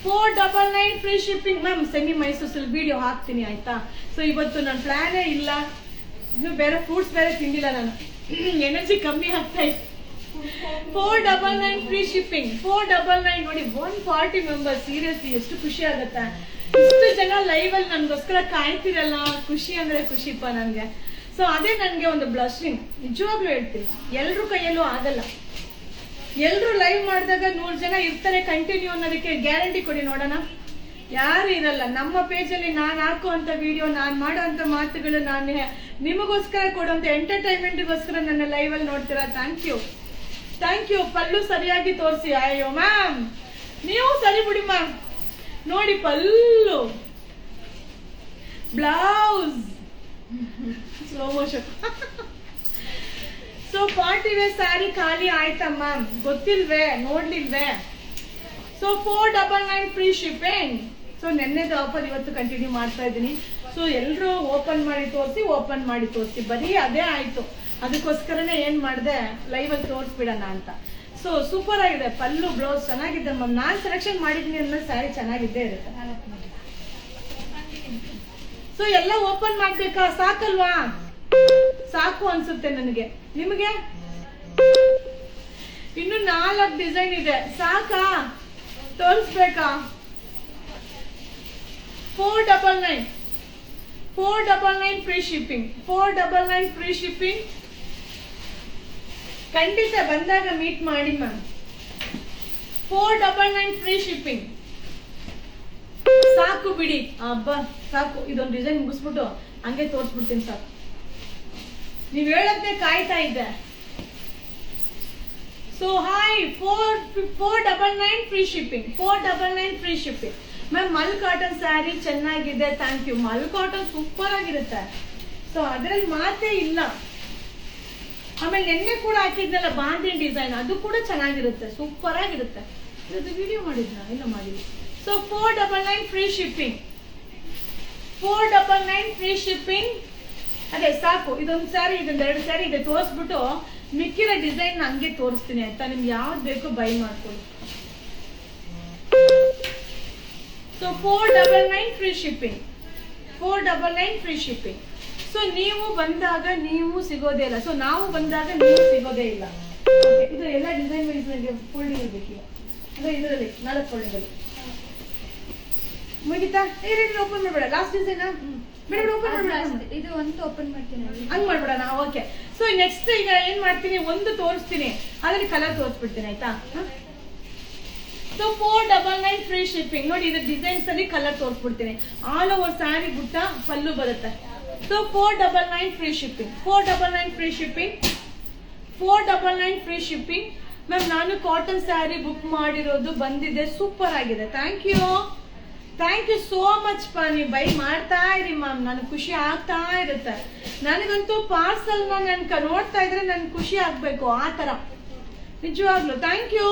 499 free shipping. Ma'am semi Mysuru silk video ಹಾಕ್ತೀನಿ ಆಯ್ತಾ? ಸೊ ಇವತ್ತು ನನ್ನ ಪ್ಲಾನೇ ಇಲ್ಲ, ಇನ್ನು ಬೇರೆ ಫ್ರೂಟ್ಸ್ ಬೇರೆ ತಿಂದಿಲ್ಲ ನಾನು, ಎನರ್ಜಿ ಕಮ್ಮಿ ಆಗ್ತಾ ಇತ್ತು. 499 ಫ್ರೀ ಶಿಪ್ಪಿಂಗ್, 499. ನೋಡಿ 140 ಮೆಂಬರ್ಸ್, ಸೀರಿಯಸ್ಲಿ ಎಷ್ಟು ಖುಷಿ ಆಗುತ್ತೆ. ಇಷ್ಟು ಜನ ಲೈವ್ ಅಲ್ಲಿ ನನ್ಗೋಸ್ಕರ ಕಾಯ್ತಿರಲ್ಲ, ಖುಷಿ ಅಂದ್ರೆ ಖುಷಿಪ್ಪ ನನ್ಗೆ. ಸೊ ಅದೇ ನನಗೆ ಒಂದು ಬ್ಲಸ್ಸಿಂಗ್, ನಿಜವಾಗ್ಲೂ ಹೇಳ್ತೀನಿ. ಎಲ್ರ ಕೈಯಲ್ಲೂ ಆಗಲ್ಲ. ಎಲ್ರು ಲೈವ್ ಮಾಡಿದಾಗ 100 ಜನ ಇರ್ತಾರೆ ಕಂಟಿನ್ಯೂ ಅನ್ನೋದಕ್ಕೆ ಗ್ಯಾರಂಟಿ ಕೊಡಿ ನೋಡೋಣ. ಯಾರು ಇರಲ್ಲ. ನಮ್ಮ ಪೇಜಲ್ಲಿ ನಾನು ಹಾಕುವಂತ ವಿಡಿಯೋ, ನಾನು ಮಾಡುವಂತ ಮಾತುಗಳು, ನಾನು ನಿಮಗೋಸ್ಕರ ಕೊಡುವಂತ ಎಂಟರ್ಟೈನ್ಮೆಂಟ್ಗೋಸ್ಕರ ನನ್ನ ಲೈವ್ ಅಲ್ಲಿ ನೋಡ್ತೀರಾ. Thank you. ಪಲ್ಲು ಸರಿಯಾಗಿ ತೋರಿಸಿ. ಅಯ್ಯೋ ಮ್ಯಾಮ್, ನೀವು ಸರಿ ಬಿಡಿ ಮ್ಯಾಮ್. ನೋಡಿ pallu, blouse, slow motion. So 40 wear sari ಖಾಲಿ ಆಯ್ತಾ ಮ್ಯಾಮ್? ಗೊತ್ತಿಲ್ವೇ, ನೋಡ್ಲಿಲ್ವೇ? So 499 free shipping. ಸೊ ನೆನ್ನೆದು ಆಫರ್ ಇವತ್ತು ಕಂಟಿನ್ಯೂ ಮಾಡ್ತಾ ಇದ್ದೀನಿ. ಸೊ ಎಲ್ಲರೂ ಓಪನ್ ಮಾಡಿ ತೋರಿಸಿ ಬರೀ ಅದೇ ಆಯ್ತು. ಅದಕ್ಕೋಸ್ಕರನೇ ಏನ್ ಮಾಡಿದೆ, ಲೈವ್ ಅಲ್ಲಿ ತೋರಿಸ್ಬಿಡೋಣ ಅಂತ. ಸೊ ಸೂಪರ್ ಆಗಿದೆ. ಪಲ್ಲು ಬ್ಲೌಸ್ ಚೆನ್ನಾಗಿದೆ ಮ್ಯಾಮ್. ನಾನ್ ಸೆಲೆಕ್ಷನ್ ಮಾಡಿದೀನಿ ಅನ್ನೋ ಸ್ಯಾರಿ ಚೆನ್ನಾಗಿದ್ದೇ ಇರುತ್ತೆ. ಸೊ ಎಲ್ಲ ಓಪನ್ ಮಾಡ್ಬೇಕಾ? ಸಾಕಲ್ವಾ? ಸಾಕು ಅನ್ಸುತ್ತೆ ನನಗೆ. ನಿಮಗೆ ಇನ್ನು 4 ಡಿಸೈನ್ ಇದೆ. ಸಾಕಾ? ತೋರಿಸ್ಬೇಕಾ? 499 ಫ್ರೀ ಶಿಪ್ಪಿಂಗ್. 499 free shipping. ಖಂಡಿತ ಬಂದಾಗ ಮೀಟ್ ಮಾಡಿ ಮ್ಯಾಮ್. 499 free shipping. ಸಾಕು ಬಿಡಿ. ಅಬ್ಬಾ ಸಾಕು. ಇದೊಂದು ಡಿಸೈನ್ ಮುಗಿಸ್ಬಿಟ್ಟು ಹಂಗೆ ತೋರಿಸ್ಬಿಡ್ತೀನಿ. ಸಾಕು, ನೀವ್ ಹೇಳತ್ತೆ ಕಾಯ್ತಾ ಇದ್ದೆ. So hi, 499 free shipping. 499 free shipping. Ma'am mul cotton sari ಚೆನ್ನಾಗಿದೆ. Thank you. Mul cotton super ಆಗಿರುತ್ತೆ. ಸೊ ಅದ್ರಲ್ಲಿ ಮಾತೇ ಇಲ್ಲ. ಆಮೇಲೆ ನಿನ್ನೆ ಕೂಡ ಹಾಕಿದ್ನಲ್ಲ ಬಾಂದಿನ್ ಡಿಸೈನ್, ಅದು ಕೂಡ ಚೆನ್ನಾಗಿರುತ್ತೆ, ಸೂಪರ್ ಆಗಿರುತ್ತೆ. ಇದು ವಿಡಿಯೋ ಮಾಡಿದ್ನ? ಇಲ್ಲ ಮಾಡಿಲ್ಲ. So 499 free shipping. 499 free shipping. ಅದೇ ಸಾಕು. ಇದೊಂದು ಸ್ಯಾರಿ, ಇದೊಂದು 2 ಸ್ಯಾರಿ ಇದೆ ತೋರಿಸ್ಬಿಟ್ಟು ಮಿಕ್ಕಿರೋ ಡಿಸೈನ್ ಹಂಗೆ ತೋರಿಸ್ತೀನಿ ಆಯ್ತಾ? ನಿಮ್ಗೆ ಯಾವ್ದು ಬೇಕೋ ಬೈ ಮಾಡ್ಕೊಳ್ಳಿ. So 499 free shipping. 499 free shipping. So ನೀವು ಬಂದಾಗ ನೀವು ಸಿಗೋದೇ ಇಲ್ಲ. ಸೊ ನಾವು ಬಂದಾಗ ನೀವು ಸಿಗೋದೇ ಇಲ್ಲ. ಇದು ಎಲ್ಲ ಡಿಸೈನ್ ಫೋಲ್ಡಿಂಗ್ ಇರ್ಬೇಕು. ಅಂದ್ರೆ ಇದರಲ್ಲಿ 4 ಫೋಲ್ಡಿಂಗ್ ಮುಗಿತಾ? ಓಪನ್ ಮಾಡ್ಬೇಡ. ಲಾಸ್ಟ್ ಡಿಸೈನ್ ಬೇಡ, ಓಪನ್ ಮಾಡ್ಬೇಡ. ಇದು ಒಂದು ಓಪನ್ ಮಾಡ್ತೀನಿ, ಹಂಗ್ ಮಾಡ್ಬಿಡೋಣ. ಓಕೆ. ಸೊ ನೆಕ್ಸ್ಟ್ ಈಗ ಏನ್ ಮಾಡ್ತೀನಿ, ಒಂದು ತೋರಿಸ್ತೀನಿ, ಅದ್ರಲ್ಲಿ ಕಲರ್ ತೋರಿಸ್ಬಿಡ್ತೀನಿ ಆಯ್ತಾ? So 499 free shipping. ನೋಡಿ, ಇದು ಡಿಸೈನ್ಸ್ ಅಲ್ಲಿ ಕಲರ್ ತೋರಿಸ್ಬಿಡ್ತೀನಿ. ಆಲ್ ಓವರ್ ಸ್ಯಾರಿ ಬುಟ್ಟ ಪಲ್ಲು ಬರುತ್ತೆ. So 499 free shipping. 499 free shipping. 499 free shipping. Ma'am ನಾನು ಕಾಟನ್ ಸ್ಯಾರಿ ಬುಕ್ ಮಾಡಿರೋದು ಬಂದಿದೆ, ಸೂಪರ್ ಆಗಿದೆ. ಥ್ಯಾಂಕ್ ಯು ಸೋ ಮಚ್ ಪಾ. ನೀವು ಬೈ ಮಾಡ್ತಾ ಇರಿ ಮ್ಯಾಮ್, ನನಗೆ ಖುಷಿ ಆಗ್ತಾ ಇರುತ್ತೆ. ನನಗಂತೂ ಪಾರ್ಸಲ್ ನನ್ ನೋಡ್ತಾ ಇದ್ರೆ ನನ್ಗೆ ಖುಷಿ ಆಗ್ಬೇಕು, ಆ ತರ ನಿಜವಾಗ್ಲು. Thank you.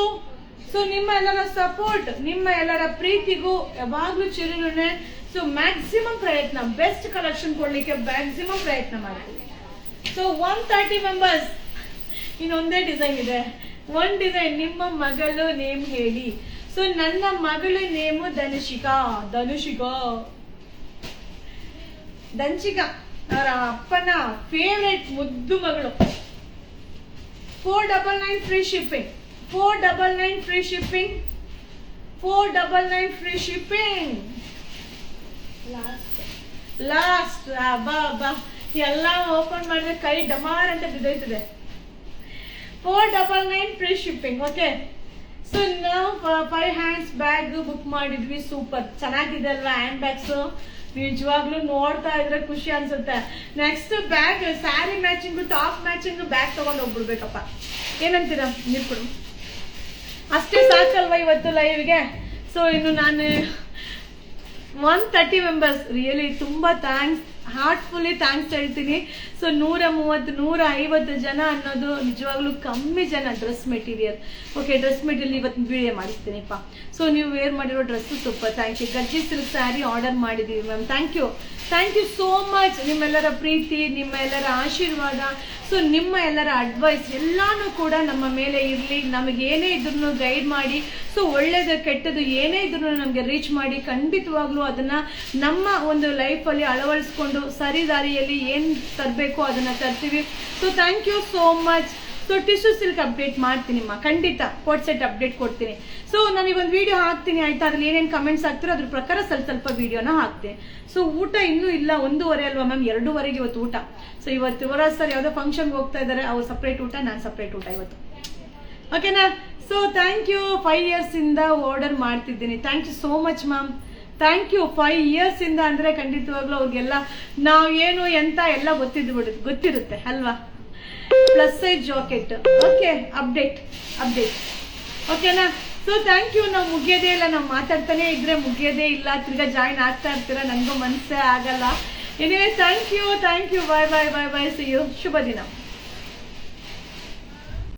ಸೊ ನಿಮ್ಮ ಎಲ್ಲರ ಸಪೋರ್ಟ್, ನಿಮ್ಮ ಎಲ್ಲರ ಪ್ರೀತಿಗೂ ಯಾವಾಗ್ಲೂ ಚಿರುನುನೆ. ಸೊ ಮ್ಯಾಕ್ಸಿಮಮ್ ಪ್ರಯತ್ನ, ಬೆಸ್ಟ್ ಕಲೆಕ್ಷನ್ ಕೊಡ್ಲಿಕ್ಕೆ ಮ್ಯಾಕ್ಸಿಮಮ್ ಪ್ರಯತ್ನ ಮಾಡ್ತೀವಿ. So 130 members. ಇನ್ನೊಂದೇ ಡಿಸೈನ್ ಇದೆ. ಒಂದ್ ಡಿಸೈನ್. ನಿಮ್ಮ ಮಗಳು ನೇಮ್ ಹೇಳಿ. ಸೊ ನನ್ನ ಮಗಳ ನೇಮು ಧನುಷಿಕಾ. ಅವರ ಅಪ್ಪನ ಫೇವ್ರೆಟ್ ಮುದ್ದು ಮಗಳು. 499 free shipping. 499 free shipping. 499 free shipping. Last ಬಾ ಎಲ್ಲ ಓಪನ್ ಮಾಡಿದ್ರೆ ಕೈ ಡಮಾರ್ ಅಂತ ಬಿದ್ದೋಯ್ತದೆ. 499 ಫ್ರೀ ಶಿಪ್ಪಿಂಗ್. ಓಕೆ. ಸೊ ನಾವು 5 ಹ್ಯಾಂಡ್ಸ್ ಬ್ಯಾಗ್ ಬುಕ್ ಮಾಡಿದ್ವಿ. ಸೂಪರ್ ಚೆನ್ನಾಗಿದೆ ಅಲ್ವಾ ಹ್ಯಾಂಡ್ ಬ್ಯಾಗ್ಸ್? ನಿಜವಾಗ್ಲೂ ನೋಡ್ತಾ ಇದ್ರೆ ಖುಷಿ ಅನ್ಸುತ್ತೆ. Next bag sari matching, top matching bag ತಗೊಂಡು ಹೋಗ್ಬಿಡ್ಬೇಕಪ್ಪ. ಏನಂತೀರಾ? ನೀವು ಕೊಡು. ಅಷ್ಟೇ ಸಾಕಲ್ವಾ ಇವತ್ತು ಲೈವ್ಗೆ? ಸೊ ಇನ್ನು ನಾನು 130 ಮೆಂಬರ್ಸ್. ರಿಯಲಿ ತುಂಬಾ ಥ್ಯಾಂಕ್ಸ್, ಹಾರ್ಟ್ಫುಲ್ಲಿ ಥ್ಯಾಂಕ್ಸ್ ಹೇಳ್ತೀನಿ. ಸೊ 130-150 ಜನ ಅನ್ನೋದು ನಿಜವಾಗ್ಲೂ ಕಮ್ಮಿ ಜನ. Dress material. Okay, dress material ಇವತ್ತು ವಿಡಿಯೋ ಮಾಡಿಸ್ತೀನಿಪ್ಪ. ಸೊ ನೀವು ವೇರ್ ಮಾಡಿರೋ dress super. Thank you. Gajji silk sari order ಮಾಡಿದ್ದೀವಿ ma'am. Thank you so much. ನಿಮ್ಮೆಲ್ಲರ ಪ್ರೀತಿ, ನಿಮ್ಮ ಎಲ್ಲರ ಆಶೀರ್ವಾದ, ಸೊ ನಿಮ್ಮ ಎಲ್ಲರ ಅಡ್ವೈಸ್ ಎಲ್ಲಾನು ಕೂಡ ನಮ್ಮ ಮೇಲೆ ಇರಲಿ. ನಮಗೆ ಏನೇ ಇದ್ರೂ ಗೈಡ್ ಮಾಡಿ, ಸೊ ಒಳ್ಳೇದು ಕೆಟ್ಟದ್ದು ಏನೇ ಇದ್ರೂ ನಮಗೆ ರೀಚ್ ಮಾಡಿ, ಖಂಡಿತವಾಗ್ಲೂ ಅದನ್ನ ನಮ್ಮ ಒಂದು ಲೈಫಲ್ಲಿ ಅಳವಡಿಸ್ಕೊಂಡು ಸರಿ ದಾರಿಯಲ್ಲಿ ಏನು ತರಬೇಕು ಅದನ್ನ ತರ್ತೀವಿ. So thank you so much. So tissue silk update ಮಾಡ್ತೀನಿಮ್ಮ, ಖಂಡಿತ ಕೋಟ್ ಸೆಟ್ ಅಪ್ಡೇಟ್ ಕೊಡ್ತೀನಿ. ಸೊ ನಾನು ಈ ಒಂದು ವಿಡಿಯೋ ಹಾಕ್ತೀನಿ ಆಯ್ತಾ, ಅದ್ರಲ್ಲಿ ಏನೇನು ಕಮೆಂಟ್ಸ್ ಆಗ್ತಿರೋ ಅದ್ರ ಪ್ರಕಾರ ಸ್ವಲ್ಪ ವಿಡಿಯೋನ ಹಾಕ್ತೀನಿ. ಸೊ ಊಟ ಇನ್ನೂ ಇಲ್ಲ, 1:30 ಅಲ್ವಾ ಮ್ಯಾಮ್, 2:30 ಇವತ್ತು ಊಟ. ಸೊ ಇವತ್ತು ಯುವರಾಜ್ ಸರ್ ಯಾವುದೋ ಫಂಕ್ಷನ್ಗೆ ಹೋಗ್ತಾ ಇದ್ದಾರೆ, ಅವ್ರು ಸಪ್ರೇಟ್ ಊಟ, ನಾನು ಸಪ್ರೇಟ್ ಊಟ ಇವತ್ತು, ಓಕೆನಾ. ಸೊ ಥ್ಯಾಂಕ್ ಯು, 5 years ಇಂದ ಆರ್ಡರ್ ಮಾಡ್ತಿದ್ದೀನಿ. Thank you so much ma'am, thank you. 5 years ಇಂದ ಅಂದ್ರೆ ಖಂಡಿತವಾಗ್ಲೂ ಅವ್ರಿಗೆಲ್ಲ ನಾವು ಏನು ಎಂತ ಎಲ್ಲ ಗೊತ್ತಿರುತ್ತೆ ಅಲ್ವಾ. Plus size jacket, okay, update ಓಕೆನಾ. So thank you. ನಾವು ಮುಗಿಯೋದೇ ಇಲ್ಲ, ನಾವು ಮಾತಾಡ್ತಾನೆ ಇದ್ರೆ ಮುಗಿಯೋದೇ ಇಲ್ಲ, ತಿರ್ಗಾ ಜಾಯಿನ್ ಆಗ್ತಾ ಇರ್ತೀರಾ, ನನಗೂ ಮನಸ್ಸೇ ಆಗಲ್ಲ. Anyway thank you, bye bye bye bye, see you, ಶುಭ ದಿನ.